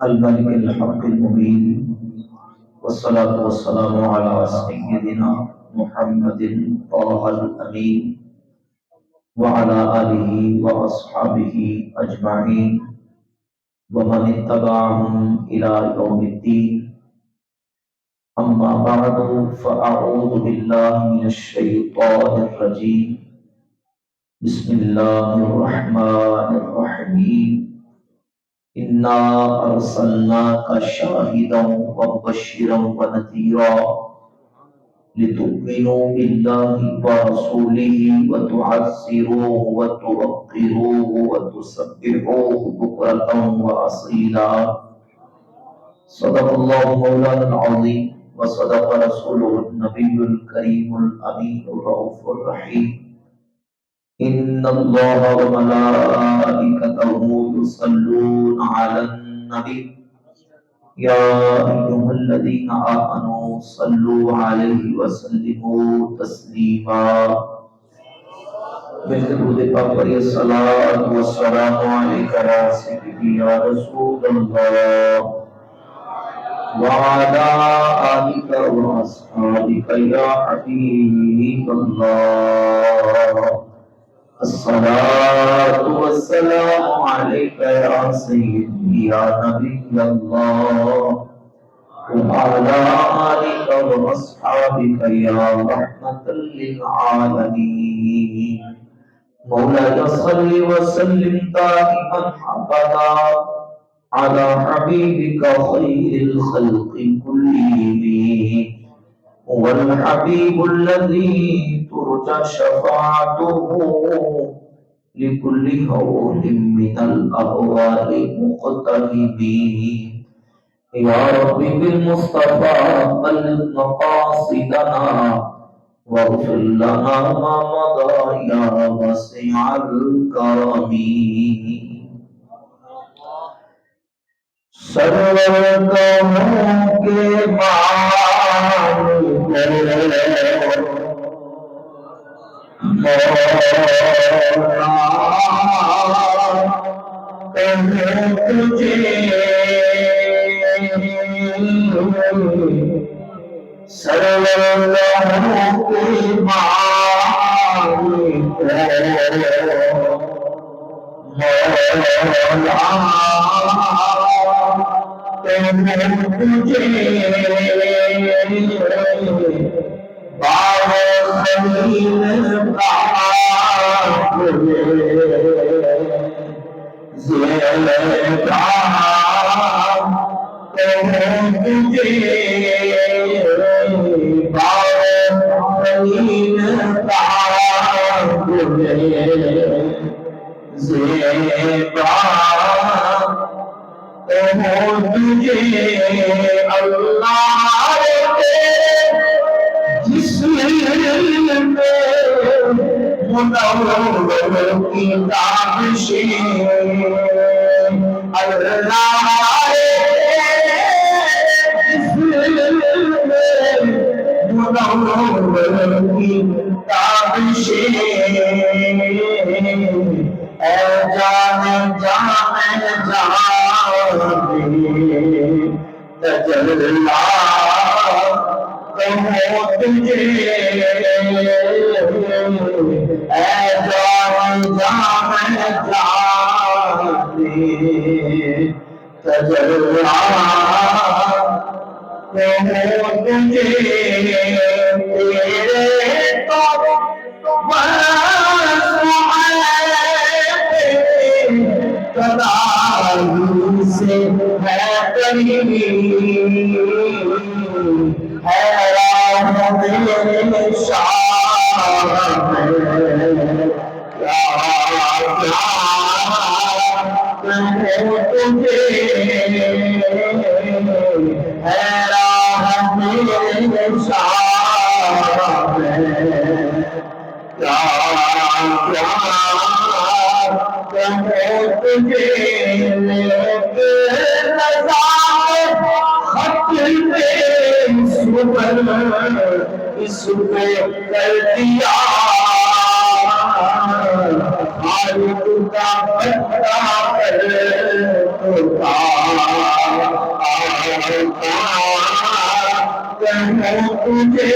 الملك الحق المبين، والصلاة والسلام على سيدنا محمد طه الأمين وعلى آله وأصحابه أجمعين ومن اتبعهم إلى يوم الدين. أما بعد، فأعوذ بالله من الشيطان الرجيم. بسم الله الرحمن الرحيم. إنا أرسلناك شاهدا ومبشرا ونذيرا لتؤمنوا بالله ورسوله وتعزروه وتوقروه وتسبحوه بكرة وأصيلا. صدق الله مولانا العظيم وصدق رسوله النبي الكريم الأمين الرؤوف الرحيم. إن الله وملائكته يصلون على النبي يا أيها الذين آمنوا صلوا عليه وسلموا تسليما. بالدرود پاک پر الصلاۃ والسلام علیک یا سیدی یا رسول اللہ وعلى آلك وأصحابك يا حبيب الله. الصلاة والسلام عليك يا سيدي يا نبي الله وعلى آلك وأصحابك يا رحمة للعالمين. مولاي صل وسلم دائما أبدا على حبيبك خير الخلق كلهم، هو الحبيب الذي ترجى شفاعته لكل هول من الأهوال مقتربين. يا رب بالمصطفى بلغ مقاصدنا واغفر لنا ما مضى يا واسع الكرم. سرور گاہوں کے مالک مولا کہوں تجھے سرور گاہوں کے مالک مولا تجھے باب خلیل پاک زیدہ تجھے باب خلیل پاک زیدہ تجھے اللہ جسم میں منور کی تابشیں اللہ جسم میں منور کی تابشیں اے جان جان تجلا کہوں تجھے اے جان جان تجلا کہوں تجھے تیرے تو کدائی سے ہے قریبی ہے راہ میرے شاہ کیا کہوں تجھے ہے راہ میرے شاہ کیا کہوں تجھے ایک نظام خط پہ اس پہ کر دیا خالق کا بندہ پر تو کہوں تجھے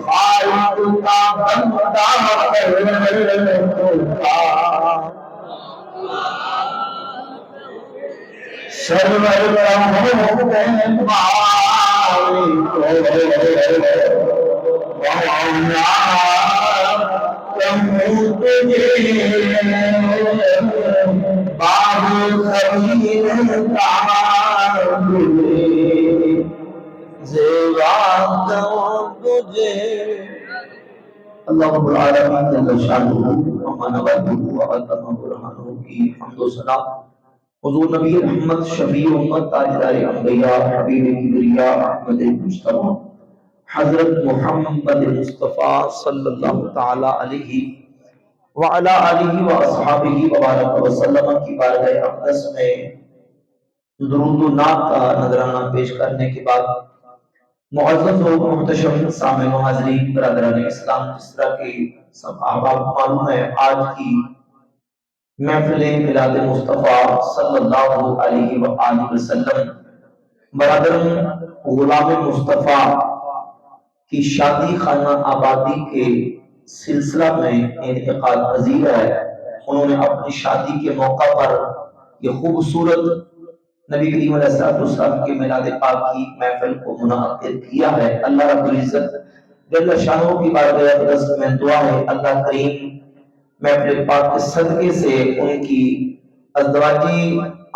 خالق کا بندہ سرور کہوں تجھے بابو خبیر اللہ رب العالمین جل شانہ ومن وجهه وعظم برهانه کی حمد و ثنا حضور نبی رحمت شفیع امت تاجدار انبیاء حبیب کبریا احمد مصطفیٰ حضرت محمد مصطفیٰ صلی اللہ تعالی علیہ وعلا آلہ واصحابہ وبارک وسلم کی بارگاہ اقدس میں درود و نعت کا نذرانہ پیش کرنے کے بعد معزز و محتشم سامعین و حاضرین برادران اسلام، جس طرح کہ سب احباب معلوم ہے آج کی محفل میلاد مصطفیٰ صلی اللہ علیہ وآلہ وسلم برادران غلام مصطفیٰ کی شادی خانہ آبادی کے سلسلہ میں انعقاد پذیر ہے۔ انہوں نے اپنی شادی کے موقع پر یہ خوبصورت نبی کریم علیہ السلام کے میلاد پاک کی محفل کو منعقد کیا ہے۔ اللہ رب العزت جل شانہ کی بارگاہ اقدس میں دعا ہے اللہ کریم محفل پاک کے صدقے سے ان کی ازدواجی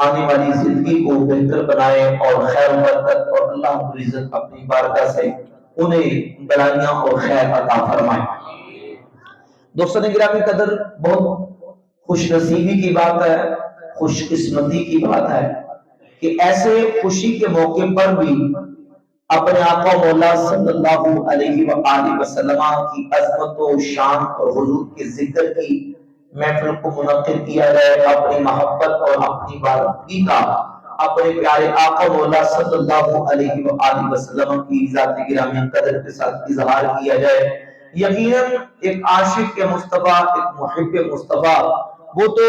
آنے والی زندگی کو بہتر بنائے اور خیر و برکت، اور اللہ رب العزت اپنی بارگاہ سے انہیں بلائیاں اور خیر عطا فرمائے۔ دوستان گرامی قدر، بہت خوش نصیبی کی بات ہے، خوش قسمتی کی بات ہے کہ ایسے خوشی کے موقع پر بھی اپنے آقا مولا صلی اللہ علیہ وآلہ وسلم کی عظمت و شان اور حضور کے ذکر کی محفل کو منعقد کیا جائے، اپنی محبت اور اپنی بارگاہ کا اپنے پیارے آقا مولا صلی اللہ علیہ وآلہ وسلم کی ذات گرامی قدر کے ساتھ اظہار کیا جائے۔ یقیناً ایک عاشق کے مصطفیٰ، ایک محب مصطفیٰ وہ تو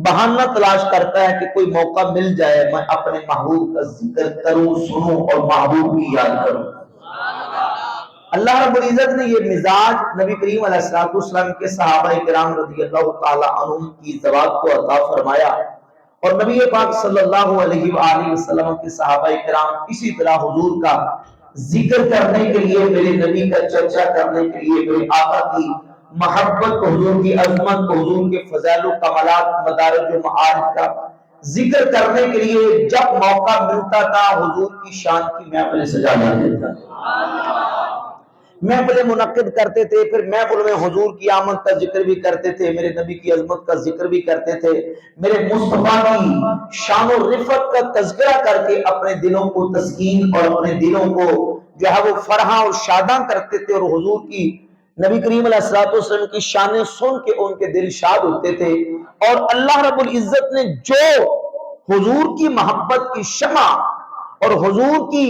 بہانہ تلاش کرتا ہے کہ کوئی موقع مل جائے میں اپنے محبوب کا ذکر کروں، سنوں اور محبوب کی یاد کروں۔ اللہ رب العزت نے یہ مزاج نبی کریم علیہ السلام کے صحابہ کرام رضی اللہ تعالی عنہم کی ذوات کو عطا فرمایا، اور نبی پاک صلی اللہ علیہ وآلہ وسلم کے صحابہ کرام اسی طرح حضور کا ذکر کرنے کے لیے، میرے نبی کا چرچا کرنے کے لیے، میرے آقا کی محبت کو، حضور کی عظمت کو، حضور کے فضائل و کمالات، مدارج و معارف کا ذکر کرنے کے لیے جب موقع ملتا تھا حضور کی شان کی محفل سجا لیتے تھے، محفل منعقد کرتے تھے، پھر محفل میں حضور کی آمد کا ذکر بھی کرتے تھے، میرے نبی کی عظمت کا ذکر بھی کرتے تھے، میرے مصطفیٰ کی شان و رفعت کا تذکرہ کر کے اپنے دلوں کو تسکین اور اپنے دلوں کو جو ہے وہ فرحاں اور شاداں کرتے تھے، اور حضور کی نبی کریم علیہ السلام کی شانیں سن کے ان کے دل شاد ہوتے تھے۔ اور اللہ رب العزت نے جو حضور کی محبت کی شمع اور حضور کی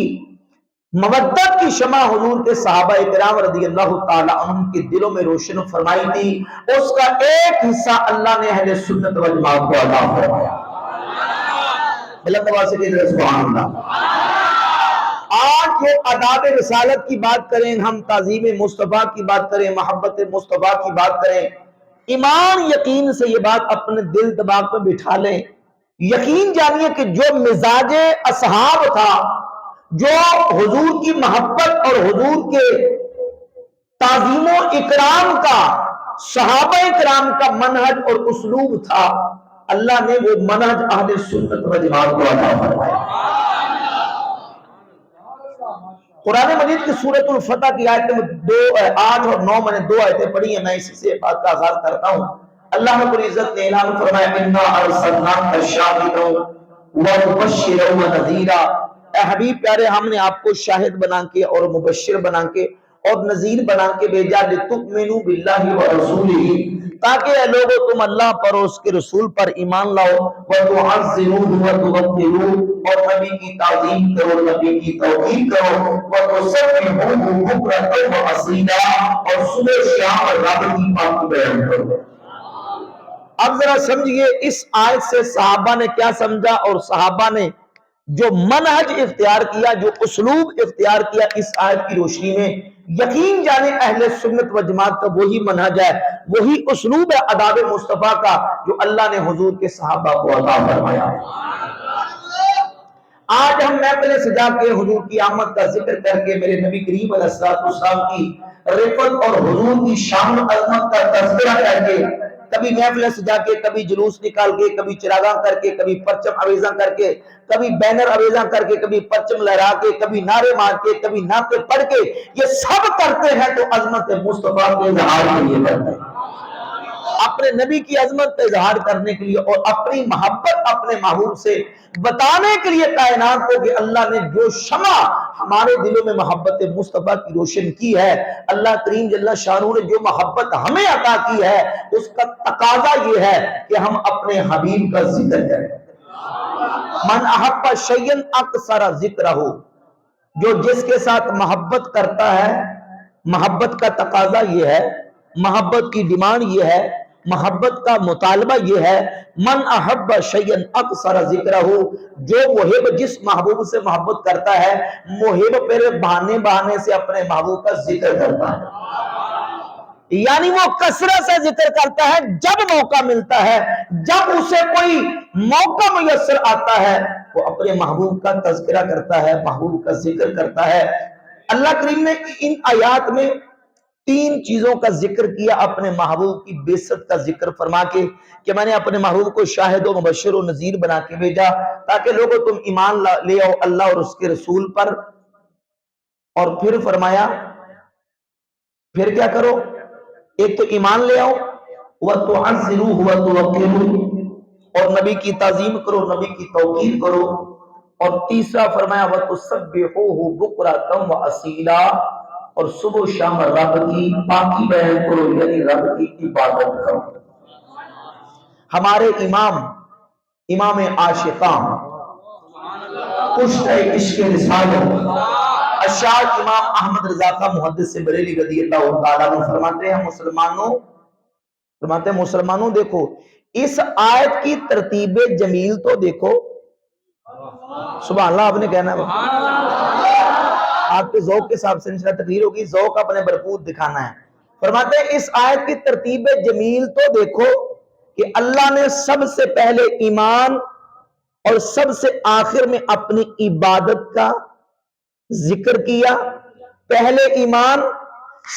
مودت کی شمع حضور کے صحابہ کرام رضی اللہ تعالی عنہم کے دلوں میں روشن فرمائی تھی، اس کا ایک حصہ اللہ نے اہل سنت و جماعت کو عطا فرمایا۔ سبحان اللہ۔ آج یہ آداب رسالت کی بات کریں، ہم تعظیم مصطفیٰ کی بات کریں، محبت مصطفیٰ کی بات کریں، ایمان یقین سے یہ بات اپنے دل دماغ میں بٹھا لیں، یقین جانیے کہ جو مزاج اصحاب تھا، جو حضور کی محبت اور حضور کے تعظیم و اکرام کا، صحابہ اکرام کا منہج اور اسلوب تھا، اللہ نے وہ منہج اہل سنت و جماعت کو عطا فرمایا۔ قرآن مجید کی سورۃ الفتح کی آیت میں 8 اور 9 میں نے 2 آیتیں پڑھی ہیں، میں اسی سے بات کا آغاز کرتا ہوں۔ اللہ رب العزت نے اعلان فرمایا اِنَّا أَرْسَلْنَاكَ شَاهِدًا وَمُبَشِّرًا وَنَذِيرًا، اے حبیب پیارے ہم نے آپ کو شاہد بنا کے اور مبشر بنا کے اور نذیر بنا کے بھیجا، لِتُؤْمِنُوا بِاللَّهِ وَرَسُولِهِ، تاکہ اے لوگوں تم اللہ پر اور اس کے رسول پر ایمان لاؤ، وَتُعَزِّرُوهُ وَتُوَقِّرُوهُ، اور نبی کی تعظیم کرو، نبی کی توقیر کرو، وَتُسَبِّحُوهُ بُكْرَةً وَأَصِيلًا، اور صبح شام رب کی پاکی بیان کرو۔ اب ذرا سمجھئے اس آیت سے صحابہ نے کیا سمجھا اور صحابہ نے جو منہج اختیار کیا، جو اسلوب اختیار کیا اس آیت کی روشنی میں، یقین جانے اہل سنت و جماعت کا وہی منہج ہے، وہی اسلوب ہے آداب مصطفیٰ کا جو اللہ نے حضور کے صحابہ کو عطا فرمایا ہے۔ آج ہم محفل سجا کے حضور کی آمد کا ذکر کر کے میرے نبی کریم علیہ السلام کی رفعت اور حضور کی شان و عظمت کا تذکرہ کر کے، کبھی محفل سجا کے، کبھی جلوس نکال کے، کبھی چراغاں کر کے، کبھی پرچم آویزاں کر کے، کبھی بینر آویزاں کر کے، کبھی پرچم لہرا کے، کبھی نعرے مار کے، کبھی نعتیں پڑھ کے، یہ سب کرتے ہیں تو عظمت مصطفیٰ کے اظہار کے لیے کرتے ہیں، اپنے نبی کی عظمت کا اظہار کرنے کے لیے اور اپنی محبت اپنے محبوب سے بتانے کے لیے کائنات کو کہ اللہ نے جو شمع ہمارے دلوں میں محبت مصطفیٰ کی روشن کی ہے، اللہ کریم جل شانہ نے جو محبت ہمیں عطا کی ہے، اس کا تقاضا یہ ہے کہ ہم اپنے حبیب کا ذکر کریں۔ من احب شیئا اکثر ذکرہ، جو جس کے ساتھ محبت کرتا ہے، محبت کا تقاضا یہ ہے، محبت کی ڈیمانڈ یہ ہے، محبت کا مطالبہ یہ ہے، من احب شیئا اکثر ذکرہ، جو محب جس محبوب سے محبت کرتا ہے، محب پھر بہانے بہانے سے اپنے محبوب کا ذکر کرتا ہے، یعنی وہ کثرت سے ذکر کرتا ہے، جب موقع ملتا ہے، جب اسے کوئی موقع میسر آتا ہے وہ اپنے محبوب کا تذکرہ کرتا ہے، محبوب کا ذکر کرتا ہے۔ اللہ کریم نے ان آیات میں 3 چیزوں کا ذکر کیا اپنے محبوب کی بعثت کا ذکر فرما کے کہ میں نے اپنے محبوب کو شاہد و مبشر و نذیر بنا کے بھیجا تاکہ لوگوں تم ایمان لے آؤ اللہ اور اس کے رسول پر، اور پھر فرمایا پھر کیا کرو، ایک تو ایمان لے آؤ، وَتُعَزِّرُوهُ وَتُوَقِّرُوهُ، اور نبی کی تعظیم کرو، نبی کی توقیر کرو، اور تیسرا فرمایا وَتُسَبِّحُوهُ بُكْرَةً وَأَصِيلًا، اور صبح و شام رب کی پاکی بیان کرو، یعنی رب کی عبادت کرو۔ ہمارے امام عاشقاں، کشتہ عشق رسالت، اشعار امام احمد رضا خان محدث سے بریلی رضی اللہ تعالیٰ عنہ فرماتے ہیں مسلمانوں دیکھو اس آیت کی ترتیب جمیل تو دیکھو، سبحان اللہ آپ نے کہنا ہے، آپ کے ذوق کے حساب سے انشاءاللہ تقریر ہوگی، ذوق اپنے بھرپور دکھانا ہے۔ فرماتے ہیں اس آیت کی ترتیب جمیل تو دیکھو کہ اللہ نے سب سے پہلے ایمان اور سب سے آخر میں اپنی عبادت کا ذکر کیا۔ پہلے ایمان،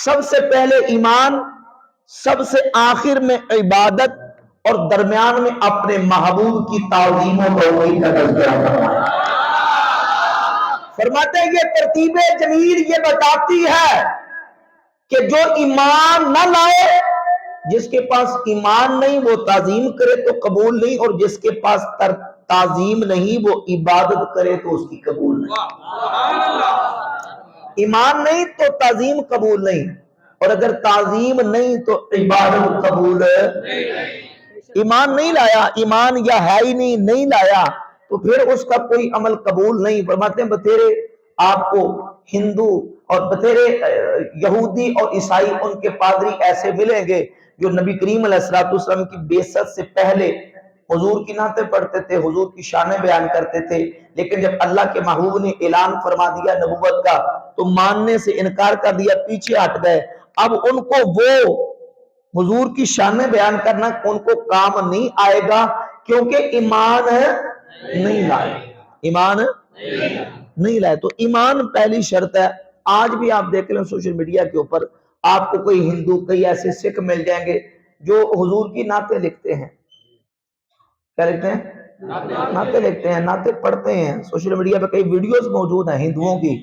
سب سے پہلے ایمان، سب سے آخر میں عبادت، اور درمیان میں اپنے محبوب کی تعظیم و توقیر کا تذکرہ فرمایا۔ فرماتے ہیں یہ ترتیب جمیل یہ بتاتی ہے کہ جو ایمان نہ لائے، جس کے پاس ایمان نہیں وہ تعظیم کرے تو قبول نہیں، اور جس کے پاس تعظیم نہیں وہ عبادت کرے تو اس کی قبول نہیں۔ ایمان نہیں تو تعظیم قبول نہیں، اور اگر تعظیم نہیں تو عبادت قبول نہیں۔ ایمان نہیں لایا، ایمان یا ہے ہی نہیں لایا تو پھر اس کا کوئی عمل قبول نہیں۔ فرماتے ہیں بتیرے آپ کو ہندو اور بتیرے یہودی اور عیسائی ان کے پادری ایسے ملیں گے جو نبی کریم علیہ السلام کی بعثت سے پہلے حضور کی نعتیں پڑھتے تھے، حضور کی شانیں بیان کرتے تھے، لیکن جب اللہ کے محبوب نے اعلان فرما دیا نبوت کا تو ماننے سے انکار کر دیا، پیچھے ہٹ گئے۔ اب ان کو وہ حضور کی شانیں بیان کرنا ان کو کام نہیں آئے گا، کیونکہ ایمان نہیں لائے، ایمان نہیں لائے۔ تو ایمان پہلی شرط ہے۔ آج بھی آپ دیکھ لیں سوشل میڈیا کے اوپر آپ کو کوئی ہندو، کئی ایسے سکھ مل جائیں گے جو حضور کی نعتیں لکھتے ہیں، کیا لکھتے ہیں؟ نعتیں لکھتے ہیں، نعتیں پڑھتے ہیں۔ سوشل میڈیا پہ کئی ویڈیوز موجود ہیں ہندوؤں کی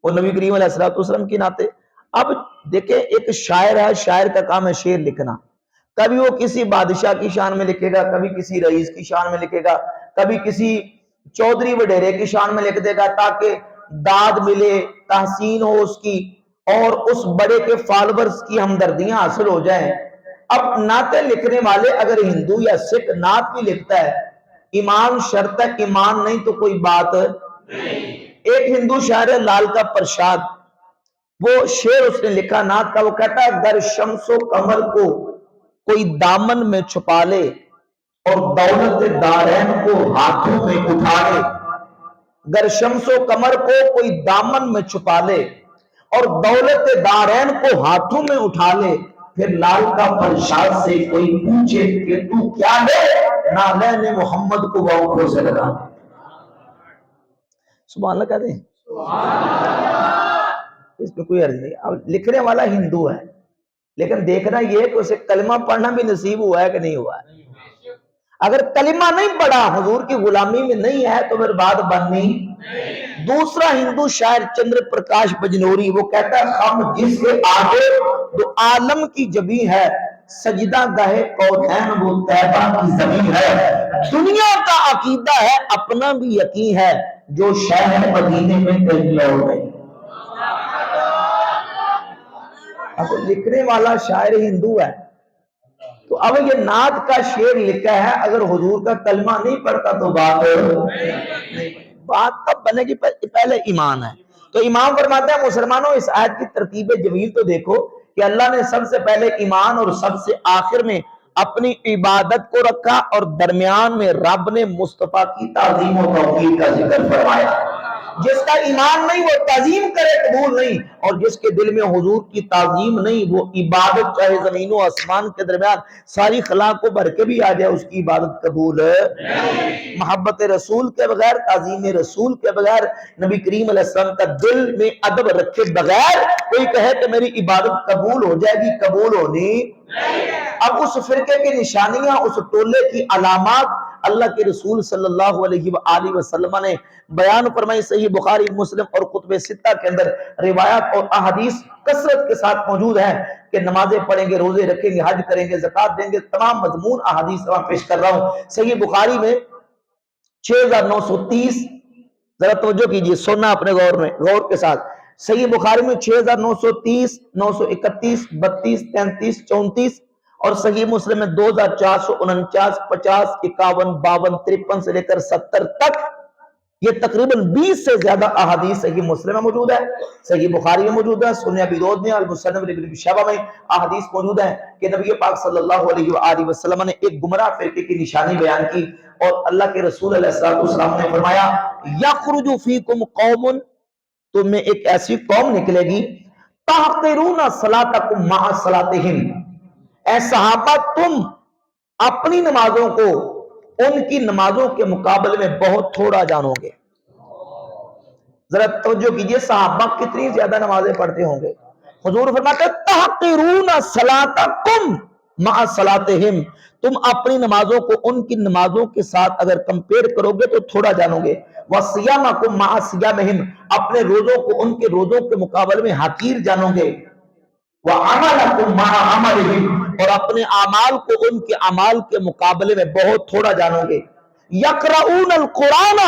اور نبی کریم علیہ السلام کی نعتیں۔ اب دیکھیں ایک شاعر ہے، شاعر کا کام ہے شعر لکھنا، کبھی وہ کسی بادشاہ کی شان میں لکھے گا، کبھی کسی رئیس کی شان میں لکھے گا، کبھی کسی چودھری وڈیرے کی شان میں لکھ دے گا تاکہ داد ملے، تحسین ہو اس کی، اور اس بڑے کے فالورز کی ہمدردیاں حاصل ہو جائیں۔ اب نعتیں لکھنے والے اگر ہندو یا سکھ نعت بھی لکھتا ہے، ایمان شرط ہے، ایمان نہیں تو کوئی بات نہیں۔ ایک ہندو شاعر ہے لال کا پرشاد، وہ شعر اس نے لکھا نعت کا، وہ کہتا ہے گر شمس و قمر کو کوئی دامن میں چھپا لے، اور دولت دارین کو ہاتھوں میں اٹھا لے، گر شمس و قمر کو کوئی دامن میں چھپا لے اور دولت دارین کو ہاتھوں میں اٹھا لے، پھر لال کا پرشاد سے کوئی پوچھے کہ تو کیا ہے، نالین محمد کو وہ آنکھوں سے لگا دے۔ سبحان اللہ کہتے ہیں، اس میں کوئی عرض نہیں۔ اب لکھنے والا ہندو ہے، لیکن دیکھنا یہ ہے کہ اسے کلمہ پڑھنا بھی نصیب ہوا ہے کہ نہیں ہوا ہے۔ اگر کلمہ نہیں پڑھا، حضور کی غلامی میں نہیں ہے، تو پھر بات بننی۔ دوسرا ہندو شاعر چندر پرکاش بجنوری، وہ کہتا ہے خم جس کے آگے جو عالم کی جبیں ہے، سجدہ گاہ کونین وہ طیبہ کی زمین ہے۔ دنیا کا عقیدہ ہے، اپنا بھی یقین ہے، جو شہر مدینے میں کہیں اور نہیں۔ اب لکھنے والا شاعر ہندو ہے، تو اب یہ نعت کا شعر لکھا ہے، اگر حضور کا کلمہ نہیں پڑھتا تو بات تب بنے گی، پہلے ایمان ہے۔ تو امام فرماتے ہیں مسلمانوں اس آیت کی ترتیب جمیل تو دیکھو کہ اللہ نے سب سے پہلے ایمان اور سب سے آخر میں اپنی عبادت کو رکھا، اور درمیان میں رب نے مصطفیٰ کی تعظیم و توقیر کا ذکر فرمایا۔ جس کا ایمان نہیں وہ تعظیم کرے قبول نہیں، اور جس کے دل میں حضور کی تعظیم نہیں وہ عبادت چاہے زمین و آسمان کے درمیان ساری خلا کو بھر کے بھی آ جائے، اس کی عبادت قبول ہے۔ محبت رسول کے بغیر، تعظیم رسول کے بغیر، نبی کریم علیہ السلام کا دل میں ادب رکھے بغیر کوئی کہے کہ میری عبادت قبول ہو جائے گی، قبول ہونی۔ اب اس فرقے کی نشانیاں، اس ٹولے کی علامات اللہ کے رسول صلی اللہ علیہ وآلہ وسلم نے بیان فرمائی۔ صحیح بخاری، مسلم اور کتب ستہ کے اندر روایات اور احادیث کثرت کے ساتھ موجود ہیں کہ نمازیں پڑھیں گے، روزے رکھیں گے، حج کریں گے، زکوٰۃ دیں گے، تمام مضمون احادیث میں پیش کر رہا ہوں۔ صحیح بخاری میں 6930، ذرا توجہ کیجئے، سننا اپنے غور کے ساتھ۔ صحیح بخاری میں 6930، 931، 32، 33، 34، اور صحیح مسلم میں 2449، 50، 51، 52، 53 سے لے کر 70 تک، یہ تقریباً 20 سے زیادہ احادیث صحیح مسلم میں موجود ہے، صحیح بخاری میں موجود ہے، سنن ابی داؤد میں، المسند ابن ابی شیبہ میں احادیث موجود ہیں کہ نبی پاک صلی اللہ علیہ وآلہ وسلم نے ایک گمراہ فرقے کی نشانی بیان کی، اور اللہ کے رسول علیہ السلام نے فرمایا یخرج فیکم قوم، تم میں ایک ایسی قوم نکلے گی تحقرون صلاتکم مع صلاتہم، اے صحابہ تم اپنی نمازوں کو ان کی نمازوں کے مقابلے میں بہت تھوڑا جانو گے۔ ذرا توجہ کیجئے، صحابہ کتنی زیادہ نمازیں پڑھتے ہوں گے؟ حضور فرماتے ہیں تحقرون صلاتکم مع صلاتہم، تم اپنی نمازوں کو ان کی نمازوں کے ساتھ اگر کمپیئر کرو گے تو تھوڑا جانو گے۔ وصیامکم مع صیامہم، اپنے روزوں کو ان کے روزوں کے مقابلے میں حقیر جانو گے۔ وعملکم مع عملہم، اور اپنے اعمال کو ان کے اعمال کے مقابلے میں بہت تھوڑا جانو گے۔ یقرؤون القرآن،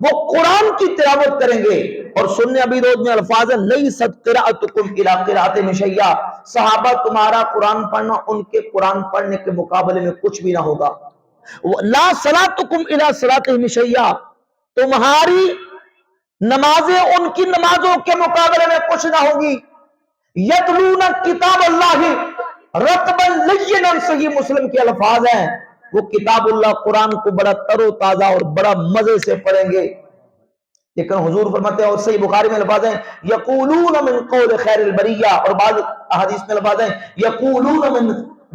وہ قرآن کی تلاوت کریں گے، اور سنن ابی داؤد میں الفاظ ہیں لیست قراءتکم الی قراءت شیء، صحابہ تمہارا قرآن پڑھنا ان کے قرآن پڑھنے کے مقابلے میں کچھ بھی نہ ہوگا۔ لا صلاتکم الی صلاتہم شیء، تمہاری نمازیں ان کی نمازوں کے مقابلے میں کچھ نہ ہوگی۔ یتلون کتاب اللہ رطبا لینا، صحیح مسلم کے الفاظ ہیں، وہ کتاب اللہ قرآن کو بڑا تر و تازہ اور بڑا مزے سے پڑھیں گے۔ لیکن حضور فرماتے ہیں، اور صحیح بخاری میں الفاظ ہیں یقولون من قول خیر البریہ، اور بعض احادیث میں الفاظ ہیں یقولون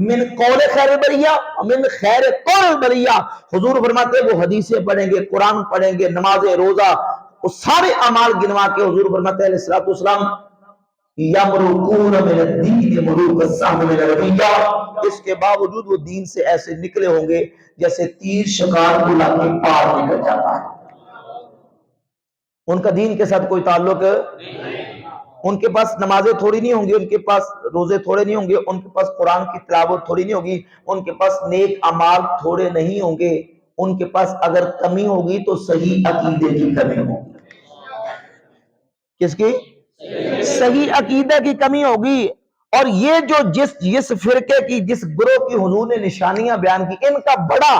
من قول خیر البریہ من خیر قول البریہ، حضور فرماتے ہیں وہ حدیثیں پڑھیں گے، قرآن پڑھیں گے، نماز روزہ، وہ سارے اعمال گنوا کے حضور فرماتے ہیں علیہ السلام یمرقون من الدین مروق السهم من الرمیہ، اس کے باوجود وہ دین سے ایسے نکلے ہوں گے جیسے تیر شکار کو لا کے پار نکل جاتا ہے۔ ان کا دین کے ساتھ کوئی تعلق نہیں، ان کے پاس نمازیں تھوڑی نہیں ہوں گی، ان کے پاس روزے تھوڑے نہیں ہوں گے، ان کے پاس قرآن کی تلاوت تھوڑی نہیں ہوگی، ان کے پاس نیک اعمال تھوڑے نہیں ہوں گے، ان کے پاس اگر کمی ہوگی تو صحیح عقیدے کی کمی ہوگی۔ کس کی؟ صحیح عقیدہ کی کمی ہوگی۔ اور یہ جو جس فرقے کی، جس گروہ کی حضور نے نشانیاں بیان کی، ان کا بڑا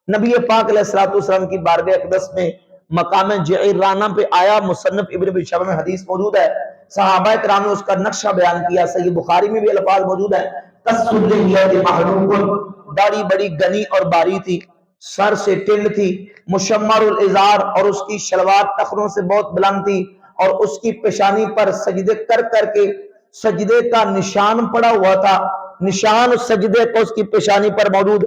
نبی پاک علیہ السلام کی بارگاہ اقدس میں مقام جعرانہ پہ آیا، مصنف ابن ابی شیبہ میں حدیث موجود ہے، صحابہ کرام نے اس کا نقشہ بیان کیا، صحیح بخاری میں بھی الفاظ موجود ہیں داڑھی بڑی گنی اور باری تھی، سر سے ٹنڈ تھی، مشمر الازار، اور اس کی شلوار ٹخنوں سے بہت بلند تھی، اور اس کی پیشانی پر سجدے کر کر کے سجدے کا نشان پڑا ہوا تھا، نشان سجدے کو اس کی پیشانی پر موجود،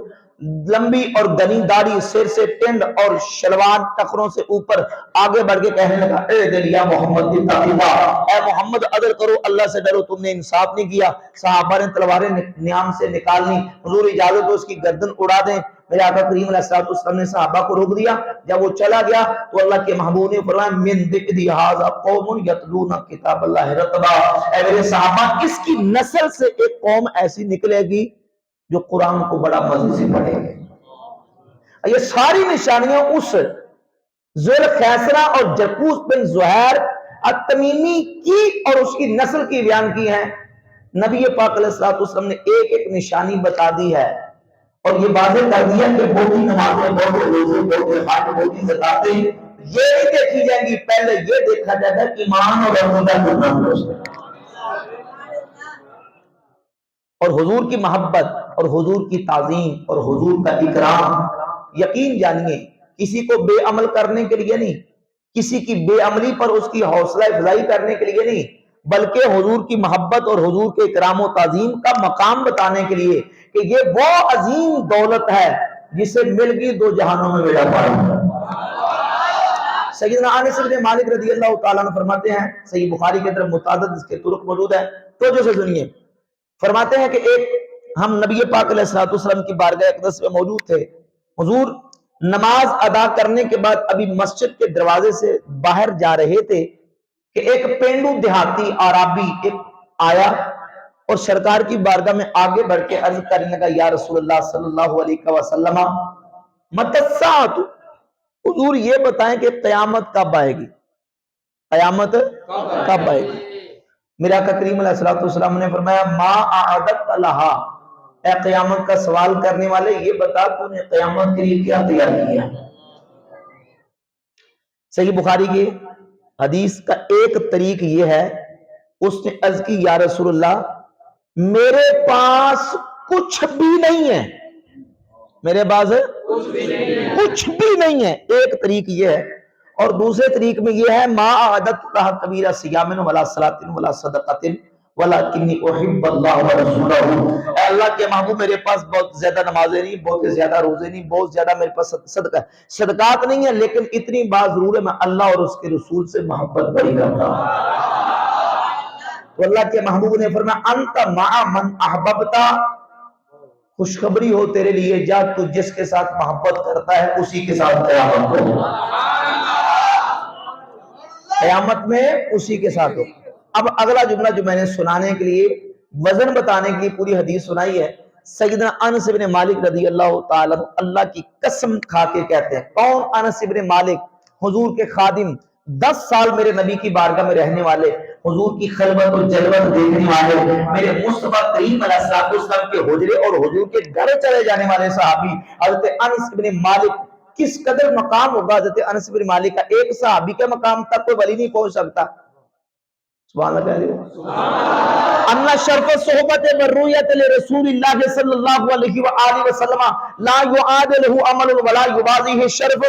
لمبی اور گنی داڑھی، سر سے ٹنڈ اور شلوار ٹخنوں سے اوپر، آگے بڑھ کے کہنے لگا اے دل یا محمد اتق اللہ، اے محمد عدل کرو، اللہ سے ڈرو، تم نے انصاف نہیں کیا۔ صحابہ نے تلواریں نیام سے نکالنی، حضور اجازت دو اس کی گردن اڑا دیں، میرے آقا کریم علیہ السلام نے صحابہ کو روک دیا۔ جب وہ چلا گیا تو اللہ کے محبوب نے فرمایا من ذکر ھذا قوم یتلون کتاب اللہ رتبا، اے میرے صحابہ اس کی نسل سے ایک قوم ایسی نکلے گی جو قرآن کو بڑا مزے سے پڑھے گی۔ یہ ساری نشانیاں اس ذوالخیسرہ اور جرقوس بن زہیر التمیمی کی اور اس کی نسل کی بیان کی ہیں۔ نبی پاک علیہ السلام نے ایک ایک نشانی بتا دی ہے اور یہ واضح کر دیا کہ بہتی نمازیں، بہت روزے، بہت حج، بہت زکاتیں یہ نہیں دیکھی جائیں گی، پہلے یہ دیکھا جائے گا ایمان اور عقیدہ کتنا درست ہے۔ اور حضور کی محبت اور حضور کی تعظیم اور حضور کا اکرام، یقین جانیے کسی کو بے عمل کرنے کے لیے نہیں، کسی کی بے عملی پر اس کی حوصلہ افزائی کرنے کے لیے نہیں، بلکہ حضور کی محبت اور حضور کے اکرام و تعظیم کا مقام بتانے کے لیے کہ یہ وہ عظیم دولت ہے جسے مل گئی دو جہانوں میں بیڑا پار۔ سیدنا انس بن مالک رضی اللہ تعالیٰ عنہ فرماتے ہیں، صحیح بخاری کے اندر متعدد اس کے طرق موجود ہیں، توجہ سے سنیے، فرماتے ہیں کہ ایک ہم نبی پاک علیہ السلام کی بارگاہ اقدس میں موجود تھے، حضور نماز ادا کرنے کے بعد ابھی مسجد کے دروازے سے باہر جا رہے تھے کہ ایک پینڈو دیہاتی عرابی ایک آیا اور سرکار کی بارگاہ میں آگے بڑھ کے عرض کرنے لگا یا رسول اللہ صلی اللہ علیہ وسلم متی الساعۃ، حضور یہ بتائیں کہ قیامت کب آئے گی، قیامت کب آئے گی؟ میرے آقا کریم علیہ السلام نے فرمایا ما اعددت لہا، اے قیامت کا سوال کرنے والے یہ بتا تو نے قیامت کے لیے کیا تیار کیا۔ صحیح بخاری کی حدیث کا ایک طریق یہ ہے، اس نے عرض کی یا رسول اللہ میرے پاس کچھ بھی نہیں ہے، میرے پاس کچھ بھی نہیں ہے، ایک طریق یہ ہے، اور دوسرے طریق میں یہ ہے ما اعددت لہا کبیرہ صیام ولا صلاۃ ولا صدقۃ ولکنی احب اللہ ورسولہ، اے اللہ کے محبوب میرے پاس بہت زیادہ نمازیں نہیں، بہت زیادہ روزے نہیں، بہت زیادہ میرے پاس صدقات نہیں ہے، لیکن اتنی بات ضرور ہے میں اللہ اور اس کے رسول سے محبت بڑی کرتا ہوں۔ تو اللہ کے محبوب نے فرمایا انت مع من احببتا، خوشخبری ہو تیرے لیے، جا تو جس کے ساتھ محبت کرتا ہے اسی کے ساتھ قیامت کو، قیامت میں اسی کے ساتھ ہو۔ اب اگلا جملہ جو میں نے سنانے کے لیے وزن بتانے کے لیے پوری حدیث سنائی ہے، سیدنا انس بن مالک رضی اللہ تعالیٰ اللہ کی قسم کھا کے کہتے ہیں، کون؟ انس بن مالک، حضور کے خادم، 10 سال میرے نبی کی بارگاہ میں رہنے والے، حضور کی خلوت و جلوت دیکھنے والے، میرے مصطفیٰ کریم علیہ السلام کے حجرے اور حضور کے گھر چلے جانے والے صحابی حضرت انس بن مالک، کس قدر مقام ہوگا حضرت انس بن مالک کا، ایک صحابی کے مقام تک کوئی ولی نہیں پہنچ سکتا۔ سبحان اللہ، ان شرف صحبت مرویت لرسول اللہ صلی اللہ علیہ وآلہ وسلم لا یعادلہ عمل ولا یبازیہ شرف،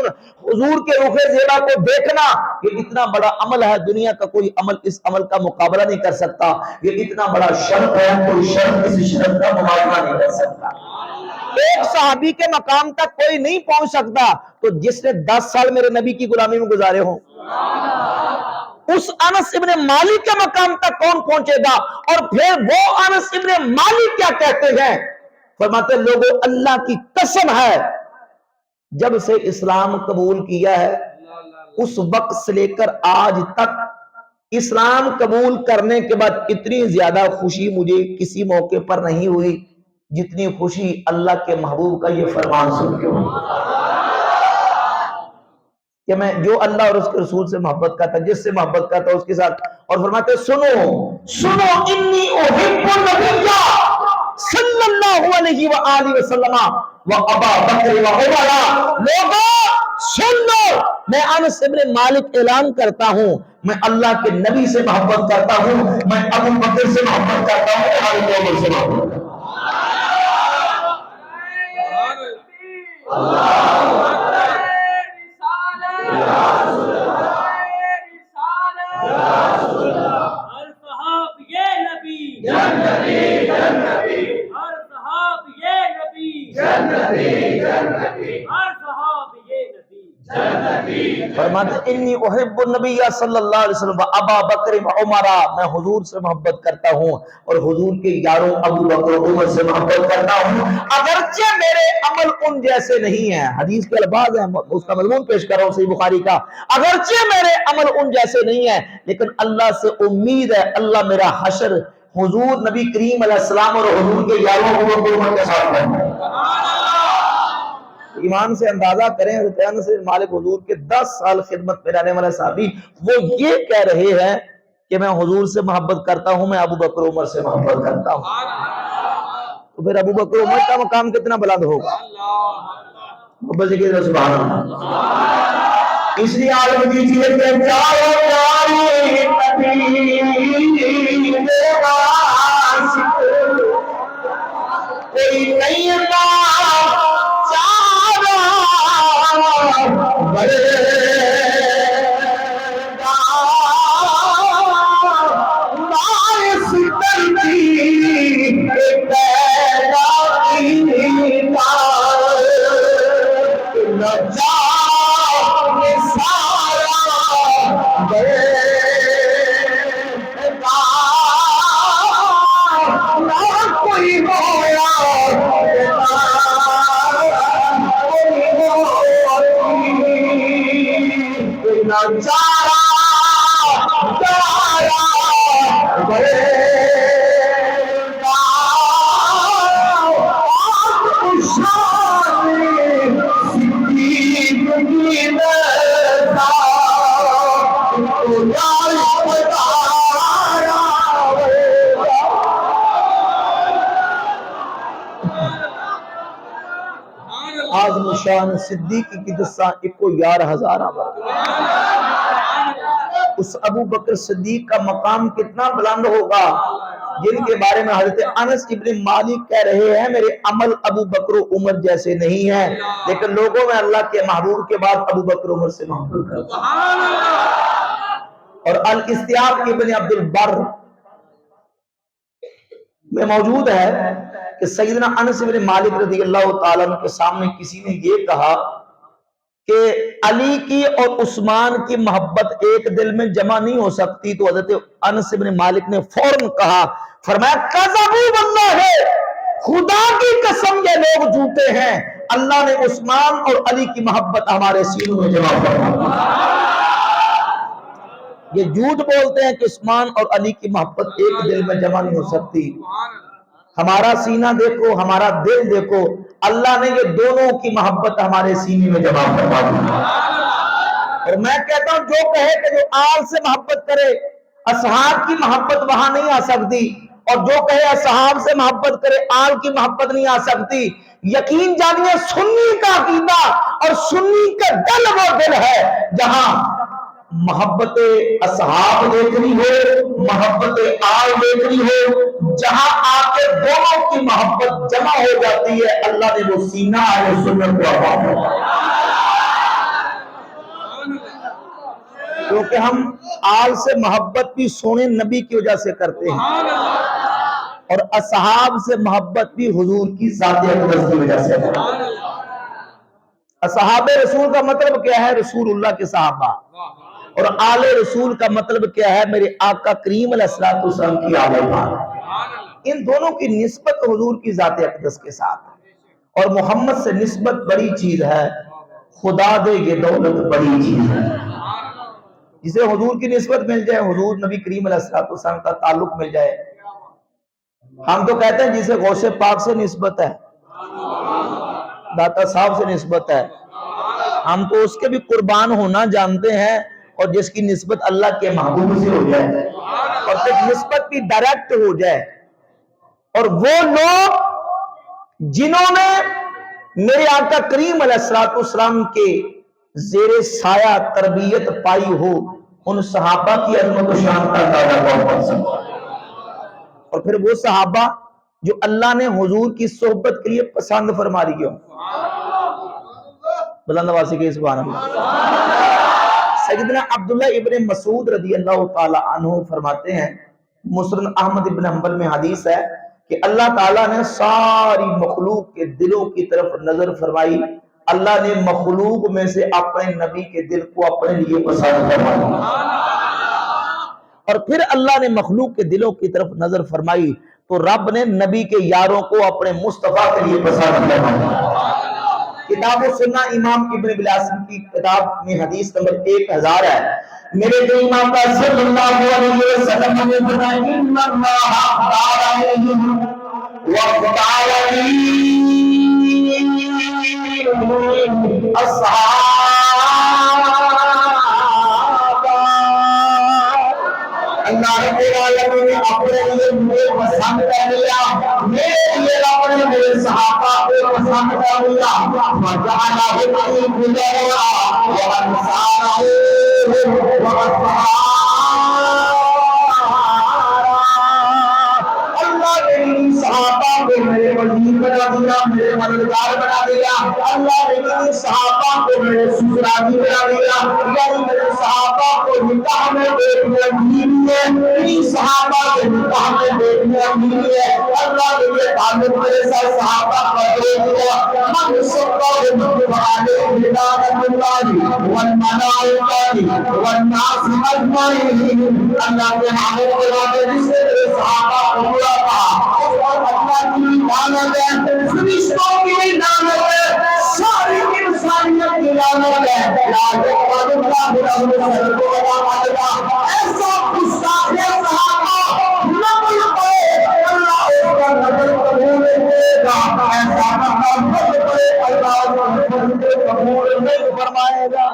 حضور کے رخ زیبا کو دیکھنا یہ اتنا بڑا عمل ہے، دنیا کا کوئی عمل اس عمل کا مقابلہ نہیں کر سکتا، یہ اتنا بڑا شرف ہے، کوئی شرف کسی شرف کا موازنہ نہیں کر سکتا، ایک صحابی کے مقام تک کوئی نہیں پہنچ سکتا، تو جس نے 10 سال میرے نبی کی غلامی میں گزارے ہوں اس انس ابن مالک کے مقام تک کون پہنچے گا؟ اور پھر وہ انس ابن مالک کیا کہتے ہیں؟ فرماتے ہیں لوگوں اللہ کی قسم ہے جب سے اسلام قبول کیا ہے اس وقت سے لے کر آج تک اسلام قبول کرنے کے بعد اتنی زیادہ خوشی مجھے کسی موقع پر نہیں ہوئی جتنی خوشی اللہ کے محبوب کا یہ فرمان سن کے ہوئی کہ میں جو اللہ اور اس کے رسول سے محبت کرتا جس سے محبت کرتا اس کے ساتھ، اور فرماتے سنو انی احب النبی صلی اللہ علیہ وآلہ وسلم و ابا بکر و عمر، لوگوں سن لو میں انس بن مالک اعلان کرتا ہوں میں اللہ کے نبی سے محبت کرتا ہوں، میں ابو بکر سے محبت کرتا ہوں، میں عمر سے محبت کرتا ہوں۔ فرماتے انی احب النبی صلی اللہ علیہ وسلم و ابا بکر و عمر، میں حضور سے محبت کرتا ہوں اور حضور کے یاروں ابو بکر و عمر سے محبت کرتا ہوں، اگرچہ میرے عمل ان جیسے نہیں ہیں۔ حدیث کے الفاظ ہیں، اس کا مضمون پیش کر رہا ہوں صحیح بخاری کا، اگرچہ میرے عمل ان جیسے نہیں ہیں لیکن اللہ سے امید ہے اللہ میرا حشر حضور نبی کریم علیہ السلام اور حضور کے یاروں ابو بکر و عمر کے ساتھ ہے۔ ایمان سے اندازہ کریں، حضرت انس بن مالک حضور کے 10 سال خدمت میں رہنے والے صحابی، وہ یہ کہہ رہے ہیں کہ میں حضور سے محبت کرتا ہوں، میں ابو بکر عمر سے محبت کرتا ہوں۔ تو پھر ابو بکر عمر کا مقام کتنا بلند ہوگا؟ محبت سے کہتے سبحان اللہ۔ اس لیے عالم دیجیے کہ چاروں پیاری نبی میرا عاشق، کوئی نہیں آزم شان صدیقی کی دستان اکو یار ہزارہ بر، اس ابو بکر صدیق کا مقام کتنا بلند ہوگا جن کے بارے میں حضرت انس ابن مالک کہہ رہے ہیں میرے عمل ابو بکر و عمر جیسے نہیں ہیں لیکن لوگوں میں اللہ کے محبوب کے بعد ابو بکر عمر سے محبت کرتا اور الاستیاب ابن عبد البر میں موجود ہے کہ سیدنا انس بن مالک رضی اللہ تعالیٰ عنہ کے سامنے کسی نے یہ کہا کہ علی کی اور عثمان کی محبت ایک دل میں جمع نہیں ہو سکتی، تو حضرت انس بن مالک نے فوراً کہا، فرمایا کذبوا واللہ، خدا کی قسم یہ لوگ جھوٹے ہیں، اللہ نے عثمان اور علی کی محبت ہمارے سینوں میں جمع فرمائی۔ یہ جھوٹ بولتے ہیں کہ عثمان اور علی کی محبت ایک دل میں جمع نہیں ہو سکتی۔ ہمارا سینہ دیکھو، ہمارا دل دیکھو، اللہ نے یہ دونوں کی محبت ہمارے سینے میں جمع فرما دی۔ اور میں کہتا ہوں جو کہے کہ جو آل سے محبت کرے اصحاب کی محبت وہاں نہیں آ سکتی، اور جو کہے اصحاب سے محبت کرے آل کی محبت نہیں آ سکتی، یقین جانیے سنی کا عقیدہ اور سنی کا دل وہ دل ہے جہاں محبت اصحاب دیکھنی ہو، محبت آل دیکھنی ہو، جہاں آ کے دونوں کی محبت جمع ہو جاتی ہے، اللہ نے وہ سینہ ہے سنت کو عطا فرمایا۔ کیونکہ ہم آل سے محبت بھی سونے نبی کی وجہ سے کرتے ہیں اور اصحاب سے محبت بھی حضور کی ذات اقدس کی وجہ سے کرتے ہیں۔ اصحاب رسول کا مطلب کیا ہے؟ رسول اللہ کے صحابہ، اور آل رسول کا مطلب کیا ہے؟ میرے آقا کریم علیہ السلام کی آل پاک۔ ان دونوں کی نسبت حضور کی ذات اقدس کے ساتھ ہے، اور محمد سے نسبت بڑی چیز ہے، خدا دے یہ دولت بڑی چیز ہے۔ جسے حضور کی نسبت مل جائے، حضور نبی کریم علیہ السلام کا تعلق مل جائے، ہم تو کہتے ہیں جسے غوث پاک سے نسبت ہے، داتا صاحب سے نسبت ہے، ہم تو اس کے بھی قربان ہونا جانتے ہیں، اور جس کی نسبت اللہ کے محبوب سے ہو جائے اور پھر نسبت بھی ڈائریکٹ ہو جائے، اور وہ لوگ جنہوں نے میرے آقا کریم علیہ السلام کے زیر سایہ تربیت پائی ہو، ان صحابہ کی عظمت و شان کا اندازہ کون کر سکتا ہے؟ اور پھر وہ صحابہ جو اللہ نے حضور کی صحبت کے لیے پسند فرما رہی ہو، بلند آواز سے کہیے سبحان اللہ۔ سیدنا عبداللہ ابن مسعود رضی اللہ تعالی عنہ فرماتے ہیں، مسند احمد ابن حنبل میں حدیث ہے کہ اللہ تعالیٰ نے ساری مخلوق کے دلوں کی طرف نظر فرمائی، اللہ نے مخلوق میں سے اپنے نبی کے دل کو اپنے لیے پسند فرمایا، اور پھر اللہ نے مخلوق کے دلوں کی طرف نظر فرمائی تو رب نے نبی کے یاروں کو اپنے مصطفیٰ کے لیے پسند فرمایا۔ کتاب و سنہ امام ابن بلاسم کی کتاب میں حدیث نمبر 1000 ہے، میرے جو امام کا صلی اللہ علیہ وسلم نے فرمایا ان اللہ تعالی وقال اصحاب، اللہ رب العالمین نے اپنے لیے مجھے پسند کر لیا، میرے لیے اپنے میرے صحابہ کو پسند کر لیا، وجعلہم الخلفاء وانصارہ واصحابہ، اللہ نے ان صحابہ کو میرے وزیر بنا دیا، میرے مددگار بنا دیا، اللہ نے ان صحابہ کو میرے سسرالی بنا دیا، یعنی میرے صحابہ کو نکاح میں بیٹھنے ملی ہے، ان صحابہ کے نکاح میں بیٹھنے ملی ہے، اللہ نے یہ تعلق میرے ساتھ صحابہ کا دے دیا، من صدق علیہ لعنۃ اللہ والملائکۃ والناس اجمعین، اللہ کے حامد کے جس سے میرے صحابہ کو برا کہا، اللہ کی لعنت ہے، فرشتوں کی لعنت ہے، ساری انسانیت کی لعنت ہے، لا یقبل اللہ له صدق ولا عدل، ایسا گستاخ صحابہ نہ مل پائے اللہ اس کا نظر قبول کرے گا، ایسا بندہ مل پائے اللہ اس کا نظر قبول نہیں فرمائے گا۔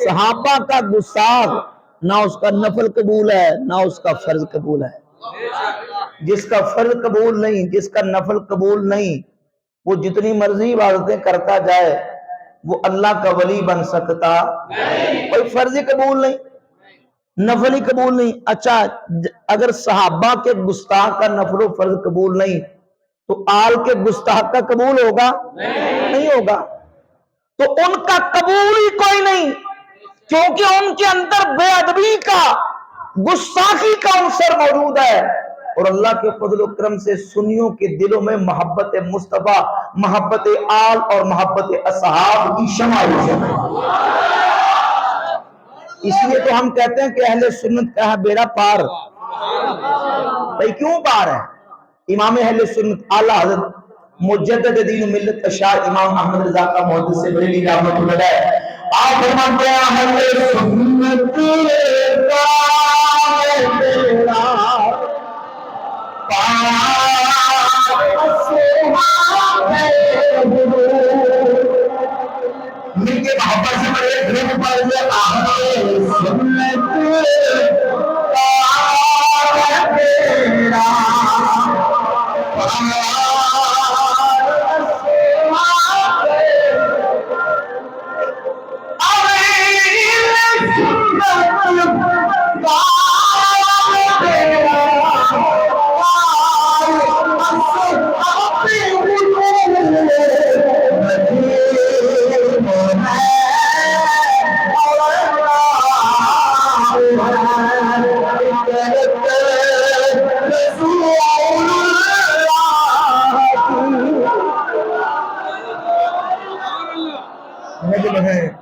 صحابہ کا گستاخ نہ اس کا نفل قبول ہے نہ اس کا فرض قبول ہے، جس کا فرض قبول نہیں، جس کا نفل قبول نہیں، وہ جتنی مرضی عبادتیں کرتا جائے وہ اللہ کا ولی بن سکتا نہیں، کوئی فرض ہی قبول نہیں، نفل ہی قبول نہیں۔ اچھا اگر صحابہ کے گستاخ کا نفل و فرض قبول نہیں تو آل کے گستاخ کا قبول ہوگا؟ نہیں ہوگا، تو ان کا قبول ہی کوئی نہیں، کیونکہ ان کے اندر بے ادبی کا، گستاخی کا عنصر موجود ہے، اور اللہ کے فضل و کرم سے سنیوں کے دلوں میں محبت مصطفیٰ، محبت آل اور محبت اصحاب کی شمع ہے۔ اس لیے تو ہم کہتے ہیں کہ اہل سنت کا ہے بیڑا پار۔ بھئی کیوں پار ہے؟ امام اہل سنت اعلیٰ حضرت مجدد دین و ملت اشار امام احمد رضا کا محدث سے بریلی رحمت اللہ علیہ آپ فرماتے ہیں اہل سنت کا بیڑا مل کے محبت سے بڑے گھر پر یہ اہل سنت کا بیڑا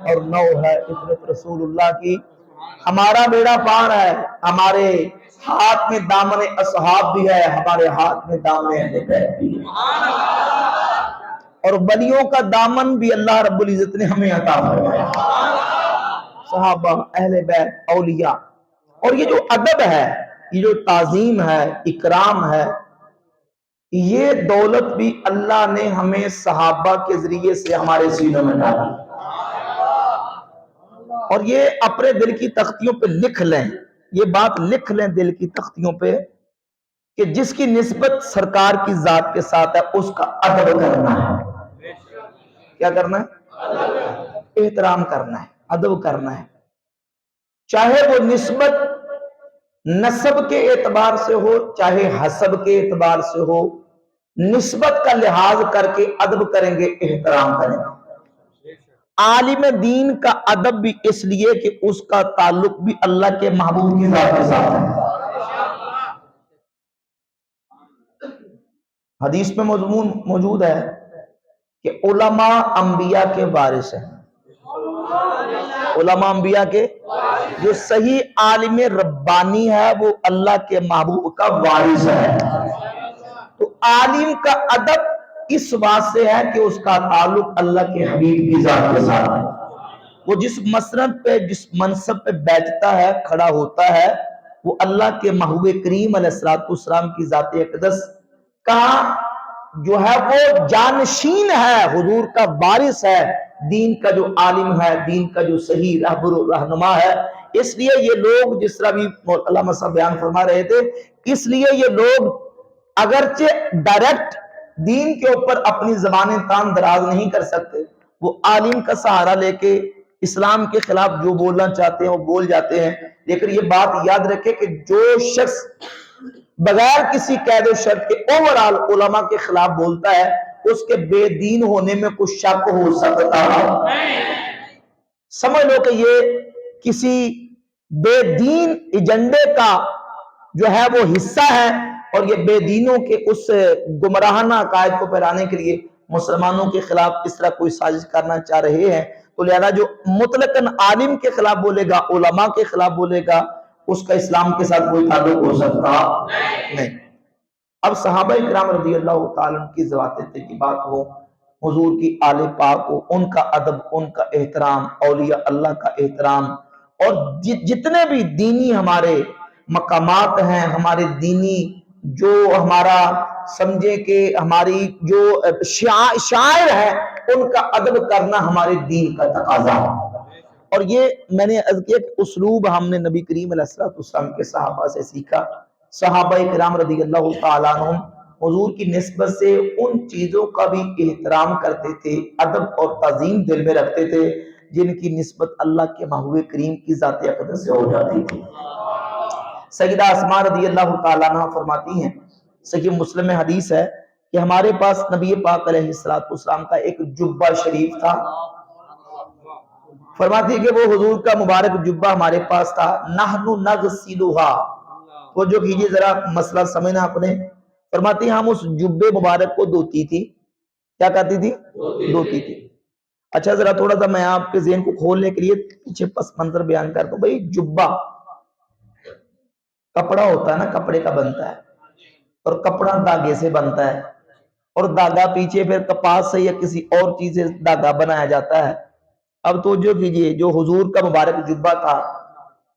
اور نو ہے عزت رسول اللہ کی، ہمارا بیڑا پار ہے، ہمارے ہاتھ میں دامن اصحاب بھی ہے، ہمارے ہاتھ میں دامن اہل بیت بھی ہے، اور ولیوں کا دامن بھی اللہ رب العزت نے ہمیں عطا فرمایا، صحابہ، اہل بیت، اولیاء۔ اور یہ جو ادب ہے، یہ جو تعظیم ہے، اکرام ہے، یہ دولت بھی اللہ نے ہمیں صحابہ کے ذریعے سے ہمارے سینوں میں ڈالی، اور یہ اپنے دل کی تختیوں پہ لکھ لیں، یہ بات لکھ لیں دل کی تختیوں پہ کہ جس کی نسبت سرکار کی ذات کے ساتھ ہے اس کا ادب کرنا ہے۔ کیا کرنا ہے؟ احترام کرنا ہے، ادب کرنا ہے، چاہے وہ نسبت نسب کے اعتبار سے ہو چاہے حسب کے اعتبار سے ہو، نسبت کا لحاظ کر کے ادب کریں گے، احترام کریں گے۔ عالم دین کا ادب بھی اس لیے کہ اس کا تعلق بھی اللہ کے محبوب کی ذات کے ساتھ ہے۔ حدیث میں مضمون موجود ہے کہ علماء انبیاء کے وارث ہیں۔ علماء انبیاء کے، جو صحیح عالم ربانی ہے وہ اللہ کے محبوب کا وارث ہے۔ تو عالم کا ادب اس بات سے ہے کہ اس کا تعلق اللہ کے حبیب کی ذات کے ساتھ ہے۔ وہ جس مسند پہ، جس منصب پہ بیٹھتا ہے، کھڑا ہوتا ہے، وہ اللہ کے محبوب کریم علیہ السلام کی ذات اقدس کا جو ہے وہ جانشین ہے، حضور کا وارث ہے، دین کا جو عالم ہے، دین کا جو صحیح رہبر و رہنما ہے۔ اس لیے یہ لوگ، جس طرح بھی علامہ صاحب بیان فرما رہے تھے، اس لیے یہ لوگ اگرچہ ڈائریکٹ دین کے اوپر اپنی زبانیں تان دراز نہیں کر سکتے، وہ عالم کا سہارا لے کے اسلام کے خلاف جو بولنا چاہتے ہیں وہ بول جاتے ہیں۔ لیکن یہ بات یاد رکھے کہ جو شخص بغیر کسی قید و شرط کے اوورال علماء کے خلاف بولتا ہے، اس کے بے دین ہونے میں کچھ شک ہو سکتا ہے۔ سمجھ لو کہ یہ کسی بے دین ایجنڈے کا جو ہے وہ حصہ ہے، اور یہ بے دینوں کے اس گمراہانہ عقائد کو پھیلانے کے لیے مسلمانوں کے خلاف اس طرح کوئی سازش کرنا چاہ رہے ہیں۔ تو لہذا جو مطلقاً عالم کے خلاف بولے گا، علماء کے خلاف بولے گا، اس کا اسلام کے ساتھ کوئی تعلق ہو سکتا نہیں۔ اب صحابہ کرام رضی اللہ تعالیٰ کی ذوات کی بات ہو، حضور کی آل پاک ہو، ان کا ادب، ان کا احترام، اولیاء اللہ کا احترام، اور جتنے بھی دینی ہمارے مقامات ہیں، ہمارے دینی جو ہمارا سمجھے کہ ہماری جو شاعر ہے، ان کا ادب کرنا ہمارے دین کا تقاضا ہے۔ اور یہ میں نے عرض کیا کہ اسلوب ہم نے نبی کریم علیہ السلام کے صحابہ سے سیکھا۔ صحابہ کرام رضی اللہ تعالیٰ عنہم حضور کی نسبت سے ان چیزوں کا بھی احترام کرتے تھے، ادب اور تعظیم دل میں رکھتے تھے جن کی نسبت اللہ کے محبوب کریم کی ذات اقدس سے ہو جاتی تھی۔ سیدہ اسماء رضی اللہ تعالیٰ عنہ فرماتی ہیں، صحیح مسلم میں حدیث ہے کہ ہمارے پاس نبی پاک علیہ السلام کا ایک جبہ شریف تھا۔ فرماتی ہے کہ وہ حضور کا مبارک جبہ ہمارے پاس تھا، نحن نغسلھا، وہ جو کیجئے ذرا مسئلہ سمجھنا اپنے۔ فرماتی ہیں ہم اس جبے مبارک کو دھوتی تھی، کیا کرتی تھی؟ دھوتی تھی۔ اچھا ذرا تھوڑا سا میں آپ کے ذہن کو کھولنے کے لیے پیچھے پس منظر بیان کر دوں۔ بھئی جبہ کپڑا ہوتا ہے نا، کپڑے کا بنتا ہے، اور کپڑا دھاگے سے بنتا ہے، اور دھاگا پیچھے پھر کپاس سے یا کسی اور چیز سے دھاگا بنایا جاتا ہے۔ اب توجہ کیجئے، جو حضور کا مبارک جبہ تھا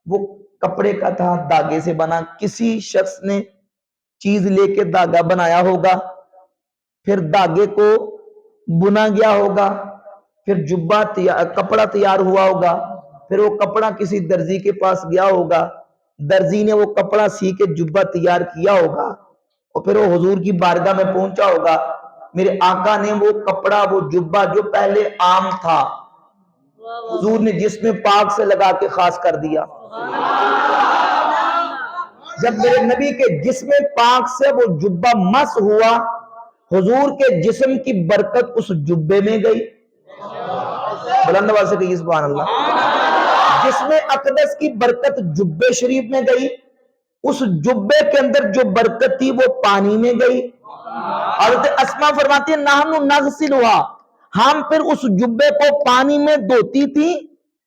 وہ کپڑے کا تھا، دھاگے سے بنا، کسی شخص نے چیز لے کے دھاگا بنایا ہوگا، پھر دھاگے کو بنا گیا ہوگا، پھر جبہ کپڑا تیار ہوا ہوگا، پھر وہ کپڑا کسی درزی کے پاس گیا ہوگا، درزی نے وہ کپڑا سی کے جبہ تیار کیا ہوگا، اور پھر وہ حضور کی بارگاہ میں پہنچا ہوگا۔ میرے آقا نے وہ کپڑا، وہ جبہ جو پہلے عام تھا، حضور نے جسم پاک سے لگا کے خاص کر دیا۔ جب میرے نبی کے جسم پاک سے وہ جبہ مس ہوا، حضور کے جسم کی برکت اس جبے میں گئی۔ بلند آواز سے کہیے سبحان اللہ۔ جسم اقدس کی برکت جبے شریف میں گئی، اس جبے کے اندر جو برکت تھی وہ پانی میں گئی۔ حضرت اسماء فرماتی ہیں نحن نغسلھا، ہم پھر اس جبے کو پانی میں دھوتی تھی،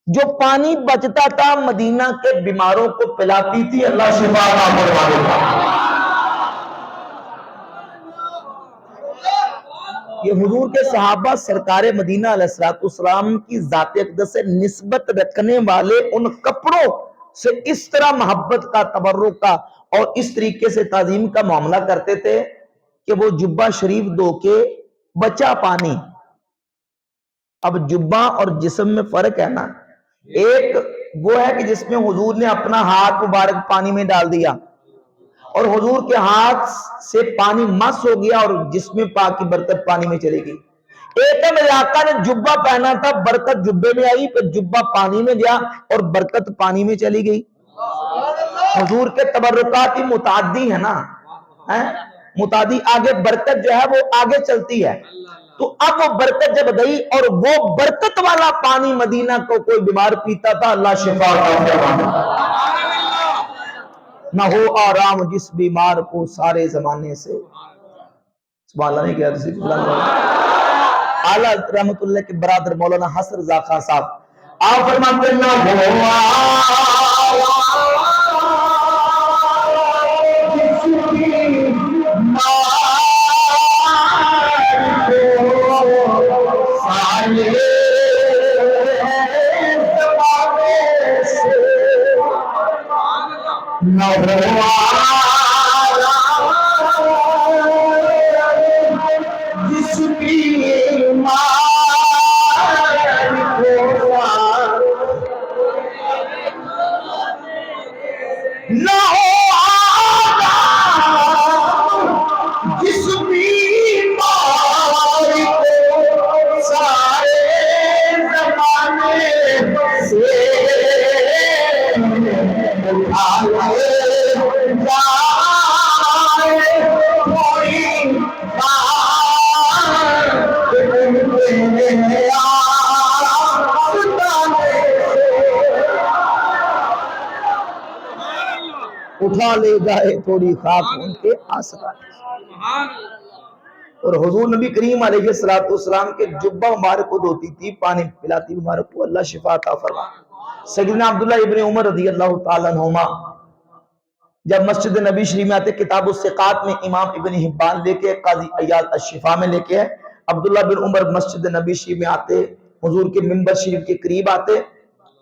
جو پانی بچتا تھا مدینہ کے بیماروں کو پلاتی تھی، اللہ شفا عطا فرمائے گا۔ یہ حضور کے صحابہ سرکار مدینہ علیہ السلام کی ذات اقدس سے نسبت رکھنے والے ان کپڑوں سے اس طرح محبت کا، تبرک کا اور اس طریقے سے تعظیم کا معاملہ کرتے تھے کہ وہ جبہ شریف دھو کے بچا پانی۔ اب جبہ اور جسم میں فرق ہے نا، ایک وہ ہے کہ جس میں حضور نے اپنا ہاتھ مبارک پانی میں ڈال دیا اور حضور کے ہاتھ سے پانی مس ہو گیا اور جسم پاک کی برکت پانی میں چلے گئی۔ ایک ہے میرے آقا نے جبہ پہنا تھا، برکت جبے میں آئی، پھر جبہ پانی میں گیا اور برکت پانی میں چلی گئی۔ حضور کے تبرکات ہی متعدی ہے نا، متعدی آگے برکت جو ہے وہ آگے چلتی ہے. تو اب وہ برکت جب گئی اور وہ برکت والا پانی مدینہ کو کوئی بیمار پیتا تھا اللہ شفا عطا فرماتا. نہ ہو آرام جس بیمار کو سارے زمانے سے. سبحان اللہ نہیں کہا. اعلیٰ رحمت اللہ کے برادر مولانا حسن رضا خان صاحب آپ فرماتے ہیں نہ اٹھا لے جائے تھوڑی خاک ان کے آسرا. اور حضور نبی کریم علیہ السلام کے جبہ مبارک کو دھوتی تھی پانی پلاتی مبارک کو اللہ شفا عطا فرما. سیدنا عبداللہ ابن عمر رضی اللہ تعالیٰ عنہما جب مسجد نبی شریف میں آتے کتاب الثقات میں امام ابن حبان لے کے قاضی عیاض الشفا میں لے کے عبداللہ بن عمر مسجد نبی شریف میں آتے حضور کے منبر شریف کے قریب آتے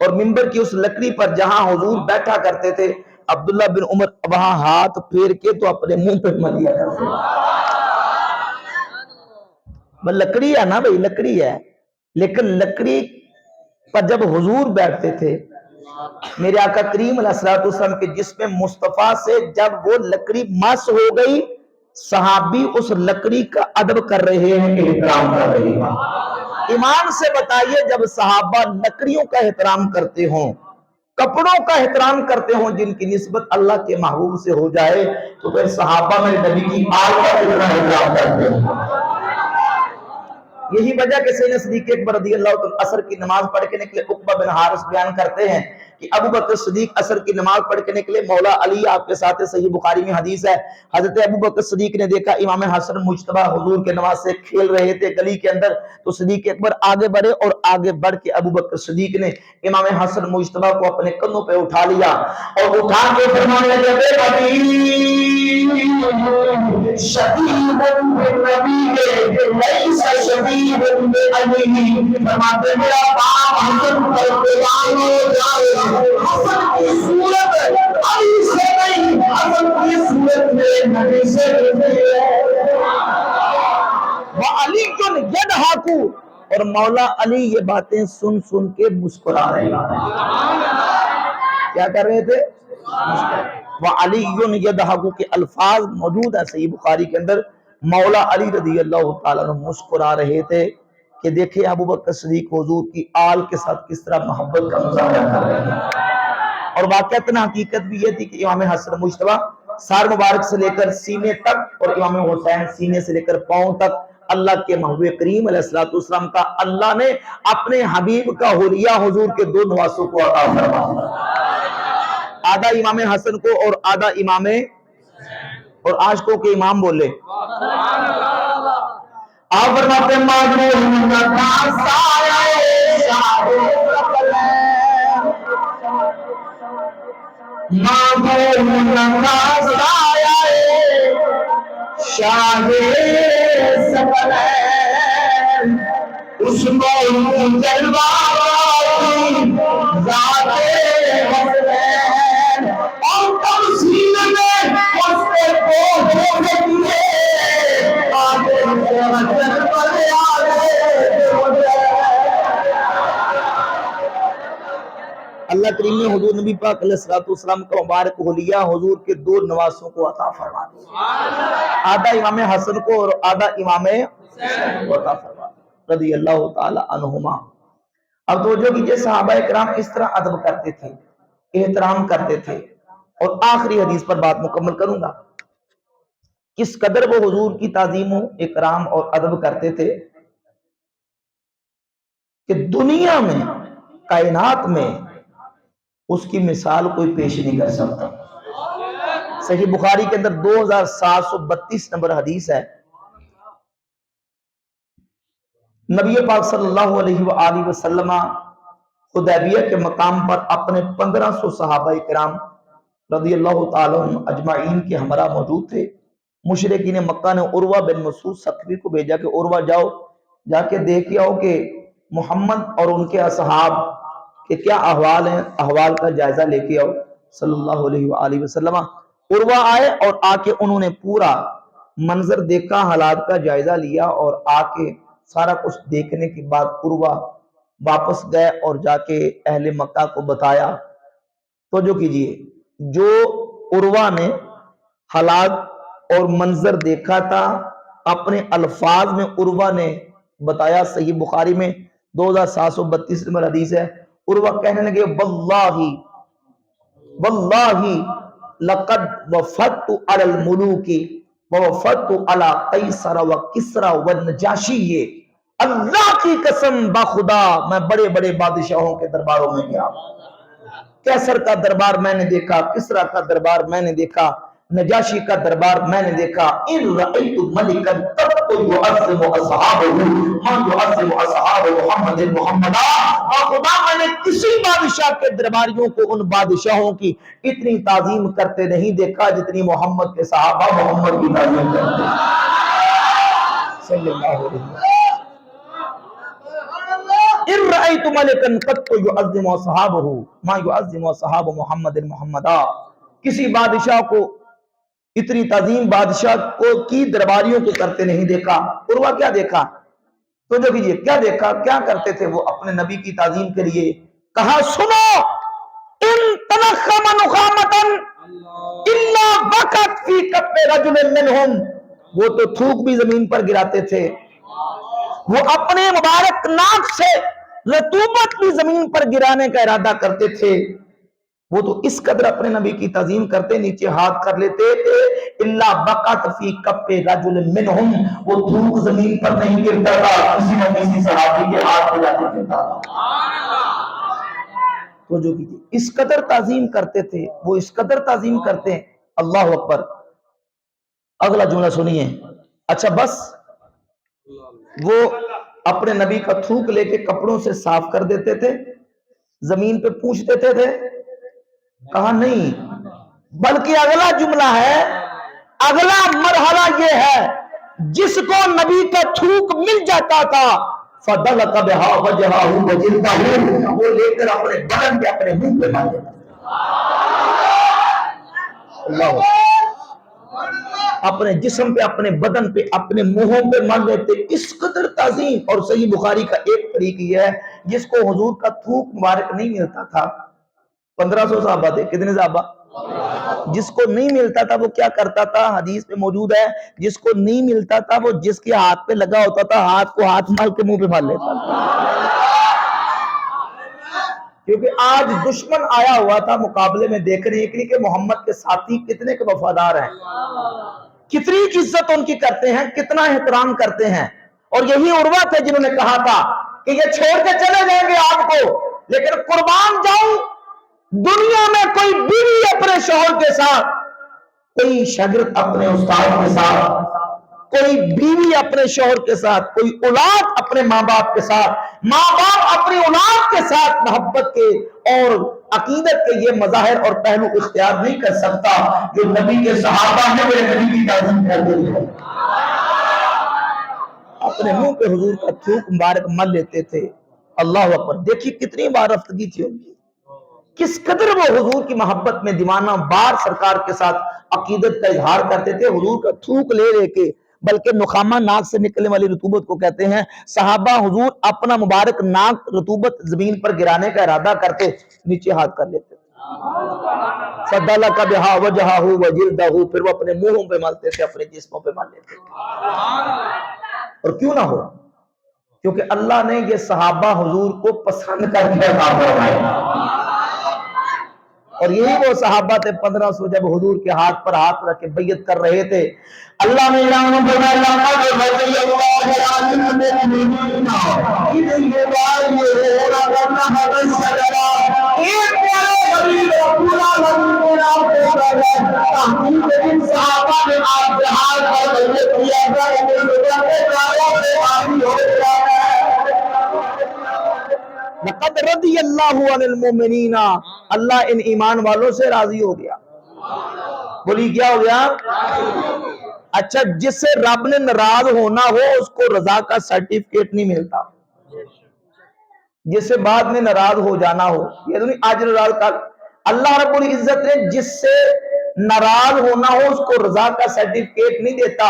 اور منبر کی اس لکڑی پر جہاں حضور بیٹھا کرتے تھے عبداللہ بن عمر وہاں ہاتھ پھیر کے تو اپنے منہ پہ ملیا کرتے. لکڑی ہے نا بھئی لکڑی ہے لیکن لکڑی پر جب حضور بیٹھتے تھے میرے آقا کریم علیہ السلام کے جسم مصطفیٰ سے جب وہ لکڑی مس ہو گئی صحابی اس لکڑی کا ادب کر رہے ہیں احترام کر رہے ہیں. ایمان سے بتائیے جب صحابہ لکڑیوں کا احترام کرتے ہوں کپڑوں کا احترام کرتے ہوں جن کی نسبت اللہ کے محبوب سے ہو جائے تو پھر صحابہ میں نبی کی آل کا کتنا احترام کرتے ہیں. یہی وجہ کہ سیدنا صدیق اکبر رضی اللہ عنہ عصر کی نماز پڑھ کے نکلے. عقبہ بن حارث بیان کرتے ہیں کہ ابو بکر صدیق عصر کی نماز پڑھ کے نکلے مولا علی آپ کے ساتھ صحیح بخاری میں حدیث ہے حضرت ابو بکر صدیق نے دیکھا امام حسن مجتبی حضور کے نماز سے کھیل رہے تھے گلی کے اندر تو صدیق اکبر آگے بڑھے اور آگے بڑھ کے ابو بکر صدیق نے امام حسن مجتبی کو اپنے کندھوں پہ اٹھا لیا اور اٹھا کے فرمانے لگے شدید بالنبی لیس شدید بالعلی فرماتے میرا باپ حسن پر قربان ہو جائے حسن کی صورت علی سے نہیں حسن کی صورت میں نبی سے نہیں ہے. وعلی کن یدحکو اور مولا علی یہ باتیں سن سن کے مسکرا رہے ہیں. کیا کر رہے تھے؟ وعلی یدحکو کے الفاظ موجود ہیں صحیح بخاری کے اندر. مولا علی رضی اللہ تعالیٰ عنہ مسکرا رہے تھے کہ دیکھیں ابو بکر صدیق حضور کی آل کے ساتھ کس طرح محبت کا مظاہرہ کر رہے ہیں. اور واقعتاً حقیقت بھی یہ تھی کہ امام حسن مجتبی سار مبارک سے لے کر سینے تک اور امام حسین سینے سے لے کر پاؤں تک اللہ کے محبوب کریم علیہ السلام کا اللہ نے اپنے حبیب کا حلیہ حضور کے دو نواسوں کو عطا فرمایا. آدھا امام حسن کو اور آدھا امام اور عاشقوں کے امام بولے. آپ فرماتے ہیں مجنون کا سایہ شاہ مجنون کا سایہ شاہ سکلین اس کو جلوہ ذات حسین اور تمثیل میں اس پہ کو ہو دیے آگے وطن پر اللہ کریم نے حضور نبی پاک علیہ السلام کا مبارک حلیہ حضور کے دو نواسوں کو عطا فرما دیا. آدھا امام حسن کو اور آدھا امام حسین کو عطا فرما دیا رضی اللہ تعالی عنہما. اب توجہ کیجئے صحابہ کرام اس طرح ادب کرتے تھے احترام کرتے تھے. اور آخری حدیث پر بات مکمل کروں گا. کس قدر وہ حضور کی تعظیم و اکرام اور ادب کرتے تھے کہ دنیا میں، کائنات میں اس کی مثال کوئی پیش نہیں کر سکتا۔ صحیح بخاری کے اندر 2732 نمبر حدیث ہے، نبی پاک صلی اللہ علیہ وآلہ وسلم حدیبیہ کے مقام پر اپنے 1500 صحابہ کرام رضی اللہ تعالیٰ عنہ اجمعین کے ہمراہ موجود تھے۔ مشرکین مکہ نے عروہ بن مسعود ثقفی کو بھیجا کہ عروہ جاؤ، جا کے دیکھ آؤ کہ محمد اور ان کے اصحاب کے کیا احوال ہیں، احوال کا جائزہ لے کے آؤ صلی اللہ علیہ وآلہ وسلم۔ عروہ آئے اور آ کے انہوں نے پورا منظر دیکھا، حالات کا جائزہ لیا، اور آ کے سارا کچھ دیکھنے کے بعد عروہ واپس گئے اور جا کے اہل مکہ کو بتایا۔ تو جو کیجئے، جو عروہ نے حالات اور منظر دیکھا تھا اپنے الفاظ میں عروہ نے بتایا۔ صحیح بخاری میں 2732 نمبر حدیث ہے، عروہ کہنے لگے واللہ لقد وفدت علی الملوک ووفدت علی قیصر و کسری والنجاشی، اللہ کی قسم بخدا میں بڑے بڑے بادشاہوں کے درباروں میں گیا، کیسر کا دربار میں نے دیکھا، کسرا کا دربار میں نے دیکھا، نجاشی کا دربار میں نے دیکھا۔ ان رأیت ملکا تبت يعظم اصحابہ ما يعظم اصحاب محمد محمدا، خدا میں نے کسی بادشاہ کے درباریوں کو ان بادشاہوں کی اتنی تعظیم کرتے نہیں دیکھا جتنی محمد کے صحابہ محمد کی تعظیم کرتے صلی اللہ علیہ وسلم۔ ان رأیت ملکا قط يعظم اصحابہ ما يعظم اصحاب محمد محمدا، کسی بادشاہ کو اتنی تعظیم بادشاہ کو کی درباریوں کو کرتے نہیں دیکھا۔ عروہ کیا دیکھا؟ تو جو کیجئے کیا دیکھا، کیا کرتے تھے وہ اپنے نبی کی تعظیم کے لیے؟ کہا سنو، ان تنخم نخامتا الا بکت فی کف رجل منہم، وہ تو تھوک بھی زمین پر گراتے تھے، وہ اپنے مبارک ناک سے رطوبت بھی زمین پر گرانے کا ارادہ کرتے تھے، وہ تو اس قدر اپنے نبی کی تعظیم کرتے نیچے ہاتھ کر لیتے تھے، الا بقت فی کف رجل منہم، وہ تھوک زمین پر نہیں گرتا تھا، کسی نہ کسی صحابی کے ہاتھ پہ جا کے گرتا تھا۔ تو جو کیجئے اس قدر تعظیم کرتے تھے، وہ اس قدر تعظیم کرتے ہیں۔ اللہ اکبر۔ اگلا جملہ سنیے، اچھا بس وہ اپنے نبی کا تھوک لے کے کپڑوں سے صاف کر دیتے تھے، زمین پہ پوچھ دیتے تھے؟ کہا نہیں، بلکہ اگلا جملہ ہے، اگلا مرحلہ یہ ہے، جس کو نبی کا تھوک مل جاتا تھا فَدَلَقَ بِهَا وَجْهَهُ وَجِلْدَهُ، وہ لے کر اپنے بدن پہ اپنے منہ پہ مال دیتا تھا۔ اللہ اپنے جسم پہ اپنے بدن پہ اپنے منہوں پہ مال دیتے، اس قدر تعظیم۔ اور صحیح بخاری کا ایک طریق یہ ہے، جس کو حضور کا تھوک مبارک نہیں ملتا تھا، 1500 صحابہ تھے، کتنے صحابہ؟ جس کو نہیں ملتا تھا وہ کیا کرتا تھا؟ حدیث میں موجود ہے، جس کو نہیں ملتا تھا وہ جس کے ہاتھ پہ لگا ہوتا تھا ہاتھ کو ہاتھ مال کے منہ پہ مال لیتا تھا، کیونکہ آج دشمن آیا ہوا تھا مقابلے میں دیکھنے کے لیے کہ محمد کے ساتھی کتنے کے وفادار ہیں، کتنی عزت ان کی کرتے ہیں، کتنا احترام کرتے ہیں۔ اور یہی عروہ تھے جنہوں نے کہا تھا کہ یہ چھوڑ کے چلے جائیں گے آپ کو، لیکن قربان جاؤں، دنیا میں کوئی بیوی اپنے شوہر کے ساتھ، کوئی شاگرد اپنے استاد کے ساتھ، کوئی بیوی اپنے شوہر کے ساتھ، کوئی اولاد اپنے ماں باپ کے ساتھ، ماں باپ اپنی اولاد کے ساتھ محبت کے اور عقیدت کے یہ مظاہر اور پہلو اختیار نہیں کر سکتا جو نبی کے صحابہ نے میرے نبی کی تعظیم کرتے تھے۔ اپنے منہ پہ حضور کا تھوک مبارک مل لیتے تھے۔ اللہ اکبر۔ دیکھیے کتنی وابستگی تھی ان کی، کس قدر وہ حضور کی محبت میں دیوانہ بار سرکار کے ساتھ عقیدت کا اظہار کرتے تھے، حضور کا تھوک لے لے کے، بلکہ نخامہ ناک سے نکلنے والی رطوبت کو کہتے ہیں۔ صحابہ حضور اپنا مبارک ناک رطوبت زمین پر گرانے کا ارادہ کرتے، نیچے ہاتھ کر لیتے، فَدَلَقَ بِهَا وَجْهَهُ وَجِلْدَهُ، پھر وہ اپنے منہوں پہ ملتے تھے، اپنے جسموں پہ مل لیتے تھے۔ اور کیوں نہ ہو، کیونکہ اللہ نے یہ صحابہ حضور کو پسند کر کے عطا فرمائے، اور یہی وہ صحابہ تھے 1500 جب حضور کے ہاتھ پر ہاتھ رکھ کے بیعت کر رہے تھے. اللہ نے اعلان فرمایا لقد رضي الله عن المؤمنين إذ يبايعونك تحت الشجرة. ایک پیارے حبیب رسول اللہ تحقیق ان صحابہ نے آپ جہاد پر بیعت کیا تھا کہ لقد رضی اللہ عن المؤمنین، اللہ ان ایمان والوں سے راضی ہو گیا. بولی کیا ہو گیا؟ اچھا، جس سے رب نے ناراض ہونا ہو اس کو رضا کا سرٹیفکیٹ نہیں ملتا. جس سے بعد میں ناراض ہو جانا ہو، یہ تو نہیں آج ناراض کر. اللہ رب العزت نے جس سے ناراض ہونا ہو اس کو رضا کا سرٹیفکیٹ نہیں دیتا.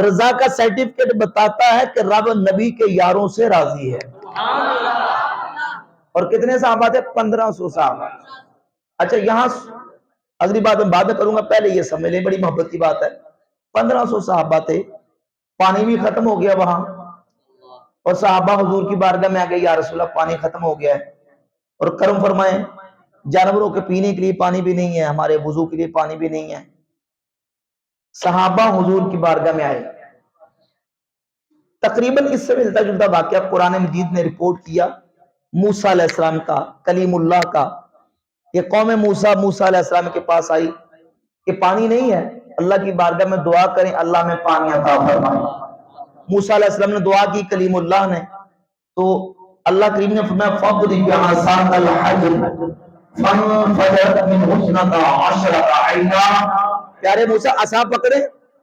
رضا کا سرٹیفکیٹ بتاتا ہے کہ رب نبی کے یاروں سے راضی ہے. اور کتنے صحابہ تھے؟ 1500 صحابہ. اچھا، یہاں اگلی بات میں بعد میں کروں گا، پہلے یہ سمجھ لیں، بڑی محبت کی بات ہے. 1500 صحابہ تھے، پانی بھی ختم ہو گیا وہاں، اور صحابہ حضور کی بارگاہ میں آ گئے، یا رسول اللہ پانی ختم ہو گیا ہے، اور کرم فرمائیں جانوروں کے پینے کے لیے پانی بھی نہیں ہے، ہمارے وضو کے لیے پانی بھی نہیں ہے. صحابہ حضور کی بارگاہ میں آئے. تقریباً اس سے ملتا جلتا واقعہ قرآن مجید نے رپورٹ کیا موسیٰ علیہ السلام کا، کلیم اللہ کا. یہ قوم موسیٰ علیہ السلام کے پاس آئی کہ پانی نہیں ہے، اللہ کی بارگاہ میں دعا کریں اللہ میں پانی عطا فرمائے. موسیٰ علیہ السلام نے دعا کی، کلیم اللہ نے، تو اللہ کریم نے فرمایا فَضْرِبْ بِعَصَاكَ الْحَجْرَ فَانْفَجَرَتْ مِنْهُ اثْنَتَا عَشْرَةَ عَيْنًا. پیارے موسیٰ عصا پکڑے،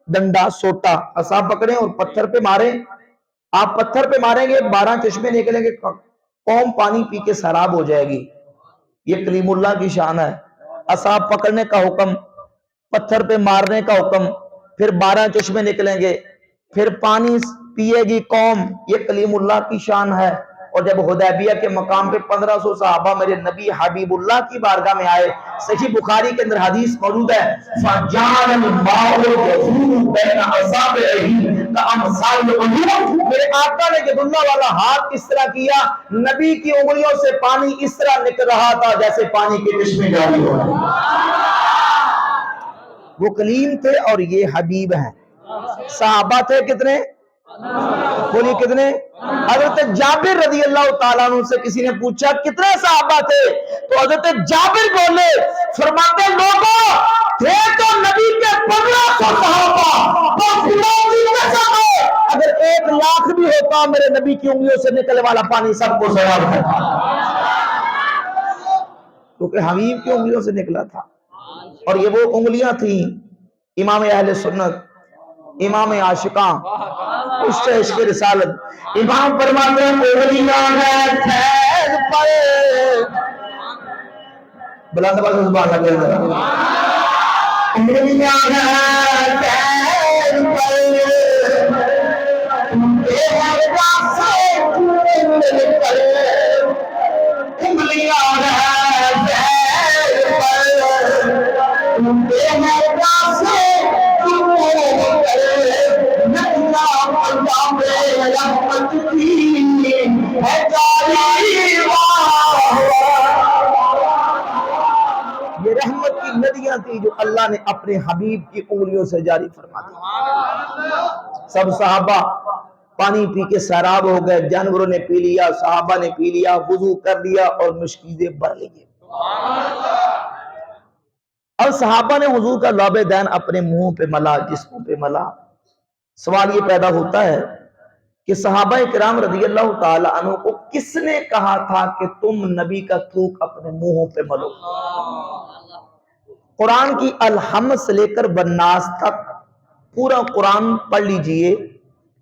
ڈنڈا سوٹا عصا پکڑیں اور پتھر پہ ماریں. آپ پتھر پہ ماریں گے 12 چشمے نکلیں گے، قوم پانی پی کے سیراب ہو جائے گی. یہ کلیم اللہ کی شان ہے. عصا پکڑنے کا حکم، پتھر پہ مارنے کا حکم، پھر 12 چشمے نکلیں گے، پھر پانی پیے گی قوم. یہ کلیم اللہ کی شان ہے. اور جب حدیبیہ کے مقام پہ 1500 صحابہ میرے نبی حبیب اللہ کی بارگاہ میں آئے، صحیح بخاری کے اندر حدیث موجود ہے فَجَعَلَ الْمَاءُ يَفُورُ بَيْنَ أَصَابِعِهِ كَأَمْثَالِ الْعُيُونِ. میرے آقا نے ید اللہ والا ہاتھ اس طرح کیا، نبی کی انگلیوں سے پانی اس طرح نکل رہا تھا جیسے پانی کے چشمے جاری ہو رہے. وہ کلیم تھے اور یہ حبیب ہیں. صحابہ تھے کتنے؟ بولی کتنے؟ حضرت جابر رضی اللہ تعالیٰ عنہ سے کسی نے پوچھا کتنے صحابہ تھے، تو حضرت جابر بولے، فرماتے لوگوں تھے تو نبی کے 1500 صحابہ، اگر 1 لاکھ بھی ہوتا میرے نبی کی انگلیوں سے نکلنے والا پانی سب کو سیراب کرتا، کیونکہ حبیب کی انگلیوں سے نکلا تھا. اور یہ وہ انگلیاں تھیں امام اہل سنت، امام عاشقاں، عشق عشق رسالت. امام فرماتے ہیں انگلیاں ہیں خیر پر، بلند آواز سے سبحان اللہ کہہ ذرا. انگلیاں ہیں خیر پر، بے حرکہ سے نکل کر. انگلیاں ہیں خیر پر، بے حرکہ سے یہ رحمت کی ندیاں تھی جو اللہ نے اپنے حبیب کی انگلیوں سے جاری فرما دی. سب صحابہ پانی پی کے سیراب ہو گئے، جانوروں نے پی لیا، صحابہ نے پی لیا، وضو کر لیا اور مشکیزیں بھر لی. اور صحابہ نے حضور کا لعب دین اپنے منہوں پہ ملا، جسموں پہ ملا. سوال یہ پیدا ہوتا ہے کہ صحابہ کرام رضی اللہ تعالی عنہ کو کس نے کہا تھا کہ تم نبی کا تھوک اپنے منہوں پہ ملو؟ قرآن کی الحمد سے لے کر بناس تک پورا قرآن پڑھ لیجئے،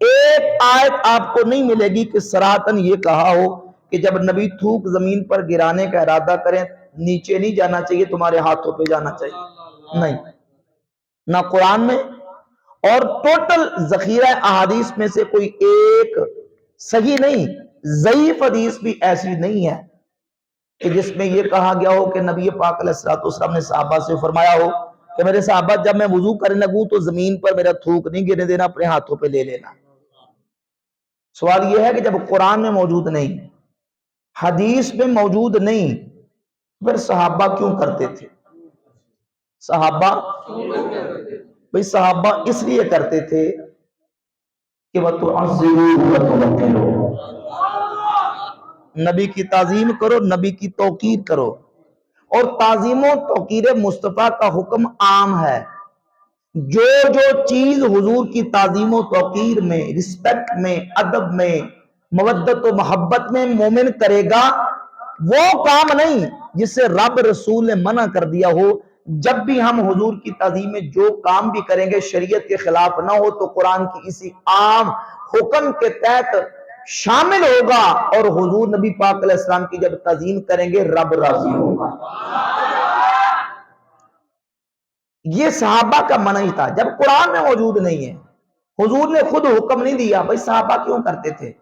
ایک آیت آپ کو نہیں ملے گی کہ صراحتاً یہ کہا ہو کہ جب نبی تھوک زمین پر گرانے کا ارادہ کریں نیچے نہیں جانا چاہیے، تمہارے ہاتھوں پہ جانا چاہیے. نہیں، نہ قرآن میں. اور ٹوٹل ذخیرہ احادیث میں سے کوئی ایک صحیح نہیں، ضعیف حدیث بھی ایسی نہیں ہے کہ جس میں یہ کہا گیا ہو کہ نبی پاک علیہ السلام نے صحابہ سے فرمایا ہو کہ میرے صحابہ جب میں وضو کرنے لگوں تو زمین پر میرا تھوک نہیں گرنے دینا، اپنے ہاتھوں پہ لے لینا. سوال یہ ہے کہ جب قرآن میں موجود نہیں، حدیث میں موجود نہیں، پھر صحابہ کیوں کرتے تھے؟ صحابہ بھئی صحابہ اس لیے کرتے تھے کہ وَتُعَزِّرُوا وَتُوَقِّرُوا، نبی کی تعظیم کرو، نبی کی توقیر کرو. اور تعظیم و توقیر مصطفیٰ کا حکم عام ہے. جو جو چیز حضور کی تعظیم و توقیر میں، رسپیکٹ میں، ادب میں، مودت و محبت میں مومن کرے گا، وہ کام نہیں جس سے رب رسول نے منع کر دیا ہو. جب بھی ہم حضور کی تعظیم میں جو کام بھی کریں گے شریعت کے خلاف نہ ہو تو قرآن کی اسی عام حکم کے تحت شامل ہوگا، اور حضور نبی پاک علیہ السلام کی جب تعظیم کریں گے رب راضی ہوگا. یہ صحابہ کا منع ہی تھا جب قرآن میں موجود نہیں ہے. حضور نے خود حکم نہیں دیا. بھائی صحابہ کیوں کرتے تھے؟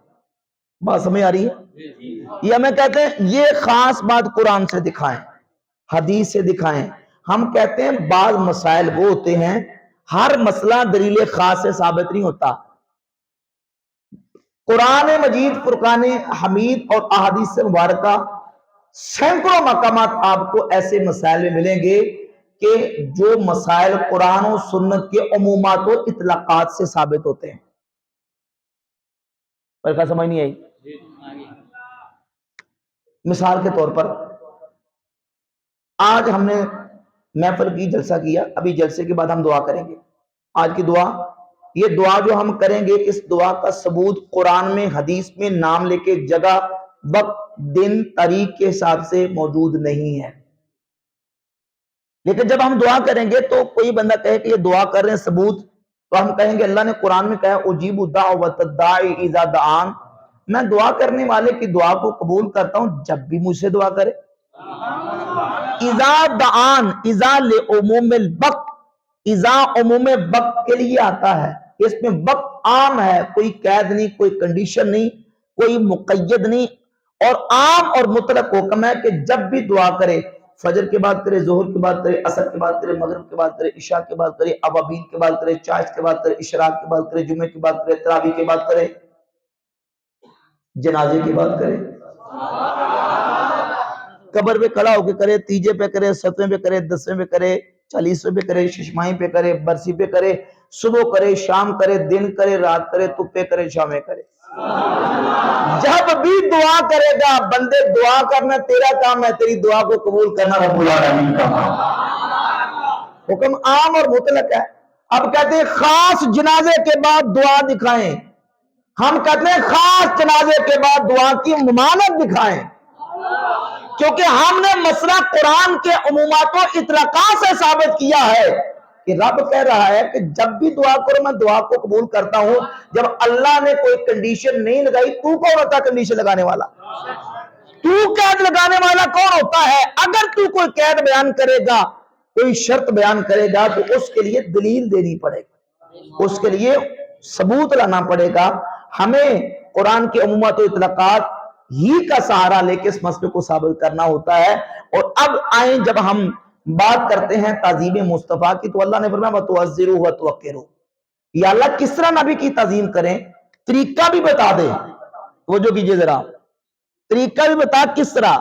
بات سمجھ آ رہی ہے؟ یہ ہمیں کہتے ہیں یہ خاص بات قرآن سے دکھائیں، حدیث سے دکھائیں. ہم کہتے ہیں بعض مسائل وہ ہوتے ہیں، ہر مسئلہ دلیل خاص سے ثابت نہیں ہوتا. قرآن مجید، فرقان حمید اور احادیث مبارکہ سینکڑوں مقامات آپ کو ایسے مسائل میں ملیں گے کہ جو مسائل قرآن و سنت کے عمومات و اطلاقات سے ثابت ہوتے ہیں. پر کیا سمجھ نہیں آئی؟ مثال کے طور پر آج ہم نے محفل کی جلسہ کیا، ابھی جلسے کے بعد ہم دعا کریں گے. آج کی دعا، یہ دعا جو ہم کریں گے اس دعا کا ثبوت قرآن میں، حدیث میں نام لے کے جگہ، وقت، دن، تاریخ کے حساب سے موجود نہیں ہے. لیکن جب ہم دعا کریں گے تو کوئی بندہ کہے کہ یہ دعا کر رہے ہیں ثبوت، تو ہم کہیں گے اللہ نے قرآن میں کہا اجیب دعوت الداعی اذا دعان، میں دعا کرنے والے کی دعا کو قبول کرتا ہوں جب بھی مجھ سے دعا کرے. اذا دعان، اذا لعموم الوقت، اذا عموم وقت کے لیے آتا ہے. اس میں وقت عام ہے، کوئی قید نہیں، کوئی کنڈیشن نہیں، کوئی مقید نہیں، اور عام اور مطلق حکم ہے کہ جب بھی دعا کرے، فجر کے بعد کرے، ظہر کے بعد کرے، عصر کے بعد کرے، مغرب کے بعد کرے، عشاء کے بعد کرے، ابابین کے بعد کرے، چاشت کے بعد کرے، اشراق کے بعد کرے، جمعے کے بعد کرے، تراویح کے بعد کرے، جنازے کے بعد کرے، قبر پہ کھڑا ہو کے کرے، تیجے پہ کرے، ستویں پہ کرے، دسویں پہ کرے، 40ویں پہ کرے، ششماہی پہ کرے، برسی پہ کرے، صبح کرے، شام کرے، دن کرے، رات کرے، تپے کرے، شامیں کرے. جب بھی دعا کرے گا بندے، دعا کرنا تیرا کام ہے، تیری دعا کو قبول کرنا رب العالمین کا کام. حکم عام اور مطلق ہے. اب کہتے ہیں خاص جنازے کے بعد دعا دکھائیں، ہم کہتے ہیں خاص جنازے کے بعد دعا کی ممانعت دکھائیں، کیونکہ ہم نے مسئلہ قرآن کے عمومات و اطلاقات سے ثابت کیا ہے کہ رب کہہ رہا ہے کہ جب بھی دعا کرو میں دعا کو قبول کرتا ہوں. جب اللہ نے کوئی کنڈیشن نہیں لگائی، تو کون ہوتا ہے کنڈیشن لگانے والا؟ تو قید لگانے والا کون ہوتا ہے؟ اگر تو کوئی قید بیان کرے گا، کوئی شرط بیان کرے گا تو اس کے لیے دلیل دینی پڑے گی، اس کے لیے ثبوت لانا پڑے گا. ہمیں قرآن کے عمومات و اطلاقات ہی کا سہارا لے کے اس مسئلے کو ثابت کرنا ہوتا ہے. اور اب آئیں جب ہم بات کرتے ہیں تعظیم مصطفیٰ کی، تو اللہ نے فرمایا وَتُعَزِّرُوا وَتُوَقِّرُوا، یا اللہ کس طرح نبی کی تعظیم کریں، طریقہ بھی بتا دے. وہ جو کیجئے ذرا طریقہ بھی بتا کس طرح.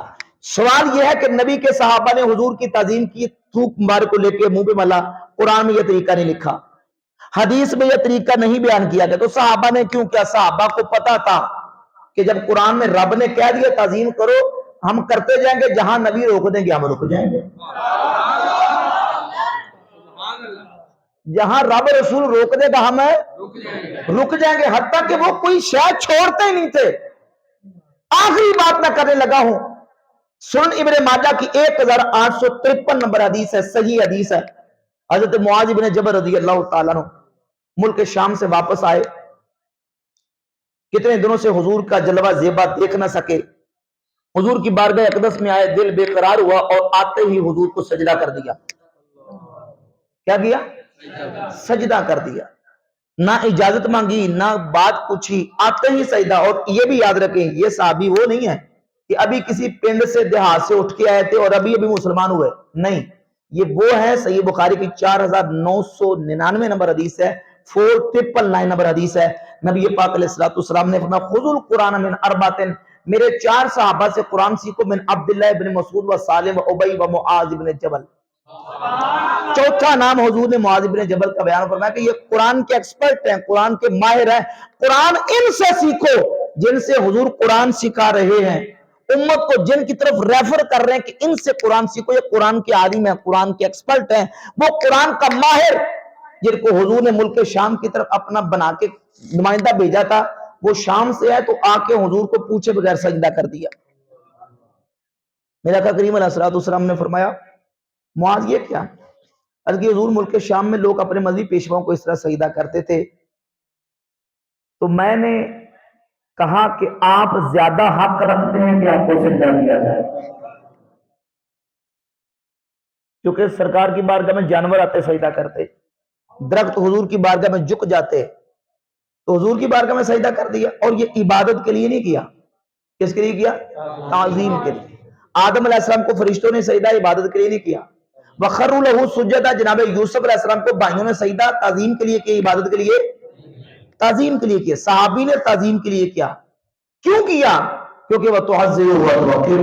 سوال یہ ہے کہ نبی کے صحابہ نے حضور کی تعظیم کی، تھوک مبارک کو لے کے منہ پہ ملا، قرآن میں یہ طریقہ نہیں لکھا، حدیث میں یہ طریقہ نہیں بیان کیا گیا. تو صحابہ نے کیوں کیا؟ صحابہ کو پتا تھا کہ جب قرآن میں رب نے کہہ دیا تعظیم کرو، ہم کرتے جائیں گے، جہاں نبی روک دیں گے ہم رک جائیں گے، جہاں رب رسول روک دے گا ہم رک جائیں گے. حتیٰ کہ وہ کوئی شاید چھوڑتے ہی نہیں تھے. آخری بات میں کرنے لگا ہوں، سنن ابن ماجہ کی 1853 نمبر حدیث ہے، صحیح حدیث ہے. حضرت معاذ بن جبل رضی اللہ تعالیٰ عنہ ملک شام سے واپس آئے، کتنے دنوں سے حضور کا جلوہ زیبا دیکھ نہ سکے. حضور کی بارگاہ اقدس میں آئے، دل بے قرار ہوا اور آتے ہی حضور کو سجدہ کر دیا. کیا کیا؟ سجدہ کر دیا. نہ اجازت مانگی، نہ بات پوچھی، آتے ہی سجدہ. اور یہ بھی یاد رکھیں یہ صحابی وہ نہیں ہے کہ ابھی کسی پنڈ سے دیہات سے اٹھ کے آئے تھے اور ابھی مسلمان ہوئے، نہیں. یہ وہ ہے، صحیح بخاری کی 4999 نمبر حدیث ہے، 4999 نمبر حدیث ہے. نبی پاک علیہ السلام نے فرمایا خذوا القرآن من اربعۃ، میرے 4 صحابہ سے قرآن سیکھو، من عبداللہ بن مسعود و سالم و ابی و معاذ بن جبل. چوتھا نام حضور نے معاذ بن جبل کا بیان فرمایا کہ یہ قرآن کے ایکسپرٹ ہیں، قرآن کے ماہر ہیں، قرآن ان سے سیکھو جن سے حضور قرآن سکھا رہے ہیں، امت کو جن کی طرف ریفر کر رہے ہیں کہ ان سے قرآن سیکھو، یہ قرآن کے عالم ہیں، قرآن کے ایکسپرٹ ہیں، وہ قرآن کا ماہر جن کو حضور نے ملک شام کی طرف اپنا بنا کے نمائندہ بھیجا تھا، وہ شام سے ہے تو آ کے حضور کو پوچھے بغیر سجدہ کر دیا۔ میرا آقا کریم علیہ الصلوۃ والسلام نے فرمایا معاذ یہ کیا؟ عرض کی حضور ملک شام میں لوگ اپنے مذہبی پیشواؤں کو اس طرح سجدہ کرتے تھے، تو میں نے کہا کہ آپ زیادہ حق رکھتے ہیں کہ آپ کو سجدہ کیا جائے، کیونکہ سرکار کی بارگاہ میں جانور آتے سجدہ کرتے، درخت حضور کی بارگاہ میں جھک جاتے، تو حضور کی بارگاہ میں سجدہ کر دیا، اور یہ عبادت کے لیے نہیں کیا، کس کے لیے کیا؟ تعظیم کے لیے۔ آدم علیہ السلام کو فرشتوں نے سجدہ عبادت کے لیے نہیں کیا، وَخَرُّوا لَهُ سُجَّدًا، جناب یوسف علیہ السلام کو بھائیوں نے سجدہ تعظیم کے لیے کیا، عبادت کے لیے، تعظیم کے لیے کیا، صحابی نے تعظیم کے لیے کیا، کیوں کیا؟ کیونکہ وہ تُعَزِّرُ وَتُوَقِّرُ،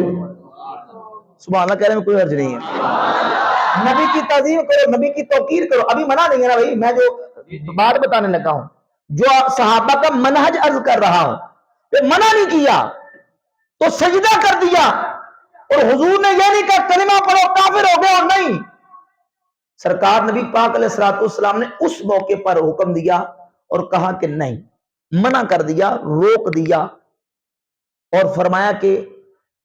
سبحان اللہ کہنے میں کوئی حرج نہیں ہے، نبی کی تعظیم کرو، نبی کی توقیر کرو۔ ابھی منع نہیں ہے نا بھائی، میں جو بات بتانے لگا ہوں، جو صحابہ کا منہج عرض کر رہا ہوں، کہ منع نہیں کیا تو سجدہ کر دیا، اور حضور نے یہ نہیں کہا کلمہ پڑھو کافر ہو گئے، اور نہیں، سرکار نبی پاک علیہ الصلوۃ والسلام نے اس موقع پر حکم دیا اور کہا کہ نہیں، منع کر دیا، روک دیا، اور فرمایا کہ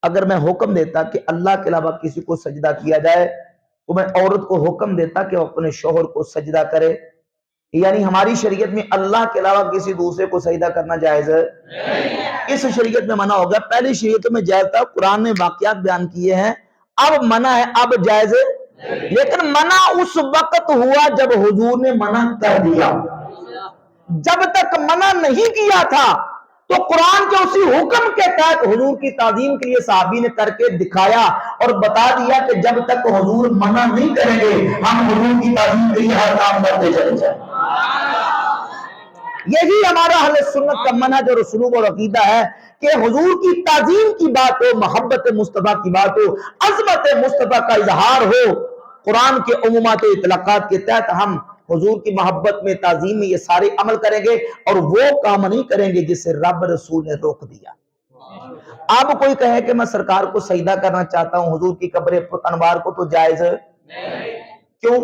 اگر میں حکم دیتا کہ اللہ کے علاوہ کسی کو سجدہ کیا جائے تو میں عورت کو حکم دیتا کہ وہ اپنے شوہر کو سجدہ کرے، یعنی ہماری شریعت میں اللہ کے علاوہ کسی دوسرے کو سجدہ کرنا جائز ہے، اس شریعت میں منع ہو گیا۔ پہلی شریعتوں میں جائز تھا، قرآن نے واقعات بیان کیے ہیں، اب منع ہے، اب جائز ہے، لیکن منع اس وقت ہوا جب حضور نے منع کر دیا، جب تک منع نہیں کیا تھا تو قرآن کے اسی حکم کے تحت حضور کی تعظیم کے لیے صحابی نے کر کے دکھایا اور بتا دیا کہ جب تک حضور منع نہیں کریں گے ہم حضور کی تعظیم کے لیے ہر کام کرتے چلے جائیں۔ یہی ہمارا اہل سنت کا منہج اور اسلوب اور عقیدہ ہے کہ حضور کی تعظیم کی بات ہو، محبت مصطفیٰ کی بات ہو، عظمت مصطفیٰ کا اظہار ہو، قرآن کے عمومات و اطلاقات کے تحت ہم حضور کی محبت میں، تعظیم میں یہ سارے عمل کریں گے، اور وہ کام نہیں کریں گے جسے رب رسول نے روک دیا۔ اب کوئی کہے کہ میں سرکار کو سجدہ کرنا چاہتا ہوں، حضور کی قبر انوار کو، تو جائز ہے، کیوں؟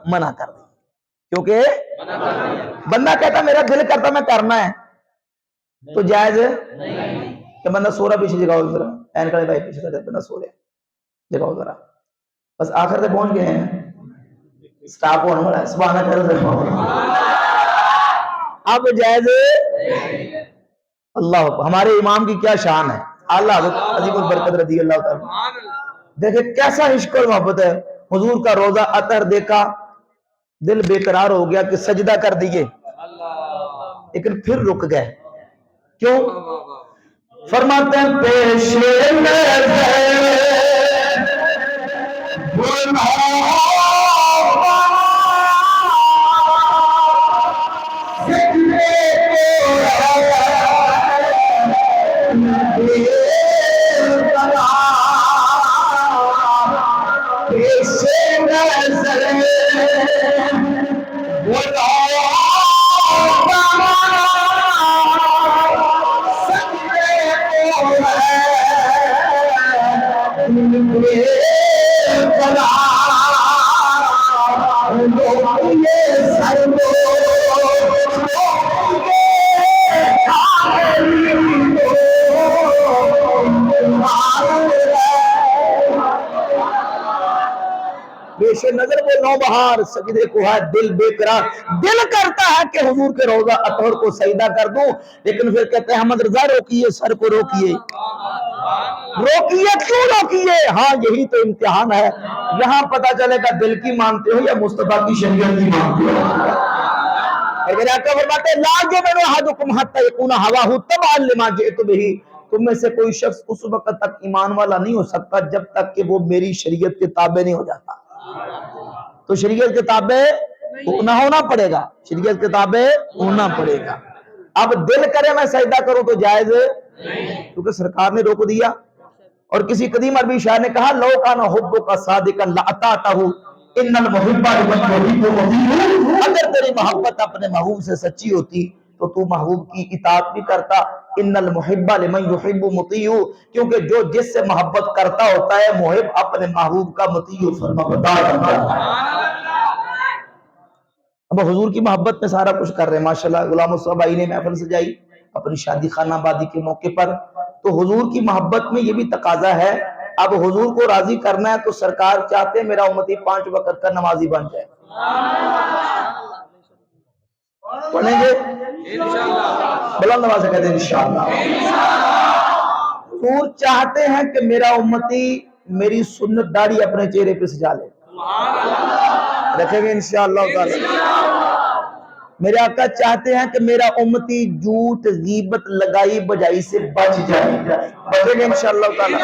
منع کر دیا، کیونکہ بندہ کہتا میرا دل کرتا میں کرنا ہے، تو جائز ہے کہ بندہ سو رہا، پیچھے جگاؤ ذرا، این کرے بھائی پیچھے کر، بندہ سو رہا، جگاؤ ذرا، بس آخر تک پہنچ گئے ہیں، سٹاپ ہونے والا ہے، سبحان اللہ، اب جائز اللہ، ہمارے امام کی کیا شان ہے، اللہ حضرت عظیم البرکت رضی اللہ تعالیٰ، دیکھیں کیسا عشق اور محبت ہے، حضور کا روضہ اطہر دیکھا، دل بے قرار ہو گیا کہ سجدہ کر دیے، لیکن پھر رک گئے، کیوں؟ فرماتے ہیں پیش نظر نظر وہ نو بہار سجدے کو ہے دل بے قرار، دل کرتا ہے کہ حضور کے روضہ اطہر کو سجدہ کر دوں، لیکن پھر کہتے ہیں احمد رضا روکیے، سر کو روکیے، روکیے، کیوں روکیے؟ ہاں یہی تو امتحان ہے، یہاں پتہ چلے گا دل کی مانتے ہو یا مصطفیٰ کی شریعت کی مانتے ہو۔ اور میرے آقا فرماتے ہیں لا یؤمن احدکم حتی یکون ہواہ تبعا لما جئت بہ، تم میں سے کوئی شخص اس وقت تک ایمان والا نہیں ہو سکتا جب تک کہ وہ میری شریعت کے تابع نہیں ہو جاتا۔ تو شریعت کے تابع ہونا پڑے گا، شریعت کے تابع ہونا پڑے گا۔ اب دل کرے میں سجدہ کروں تو جائز ہے، کیونکہ سرکار نے روک دیا۔ اور کسی قدیم عربی شاعر نے کہا لو کان حبک صادقا لاطعتہ، ان المحب لمن یحب مطیع، اگر تیری محبت اپنے محبوب سے سچی ہوتی تو تو محبوب کی اطاعت بھی کرتا. ان المحب لمن یحب مطیع، کیونکہ جو جس سے محبت کرتا ہوتا ہے محب اپنے محبوب کا مطیع فرمانبردار بن جاتا ہے. اب حضور کی محبت میں سارا کچھ کر رہے ہیں. ماشاءاللہ غلام مصطفیٰ بھائی نے محفل سجائی اپنی شادی خانہ آبادی کے موقع پر، تو حضور کی محبت میں یہ بھی تقاضا ہے. اب حضور کو راضی کرنا ہے تو سرکار چاہتے ہیں میرا امتی 5 وقت کا نمازی بن جائے. پڑھیں گے بلند آواز سے کہتے ہیں انشاءاللہ. حضور چاہتے ہیں کہ میرا امتی میری سنت داڑھی اپنے چہرے پہ سجا لے. رکھیں گے انشاءاللہ تعالی. میرے آقا چاہتے ہیں کہ میرا امتی جھوٹ غیبت لگائی بجائی سے بچ جائے. بچیں گے انشاءاللہ تعالی.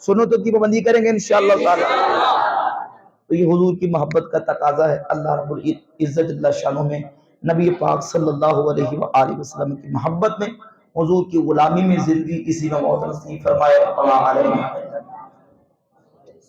سنتوں کی پابندی کریں گے انشاءاللہ تعالی. تو یہ حضور کی محبت کا تقاضا ہے. اللہ رب العزت جل شانہ میں نبی پاک صلی اللہ علیہ وآلہ وسلم کی محبت میں، حضور کی غلامی میں زندگی اسی میں موت نصیب فرمائے.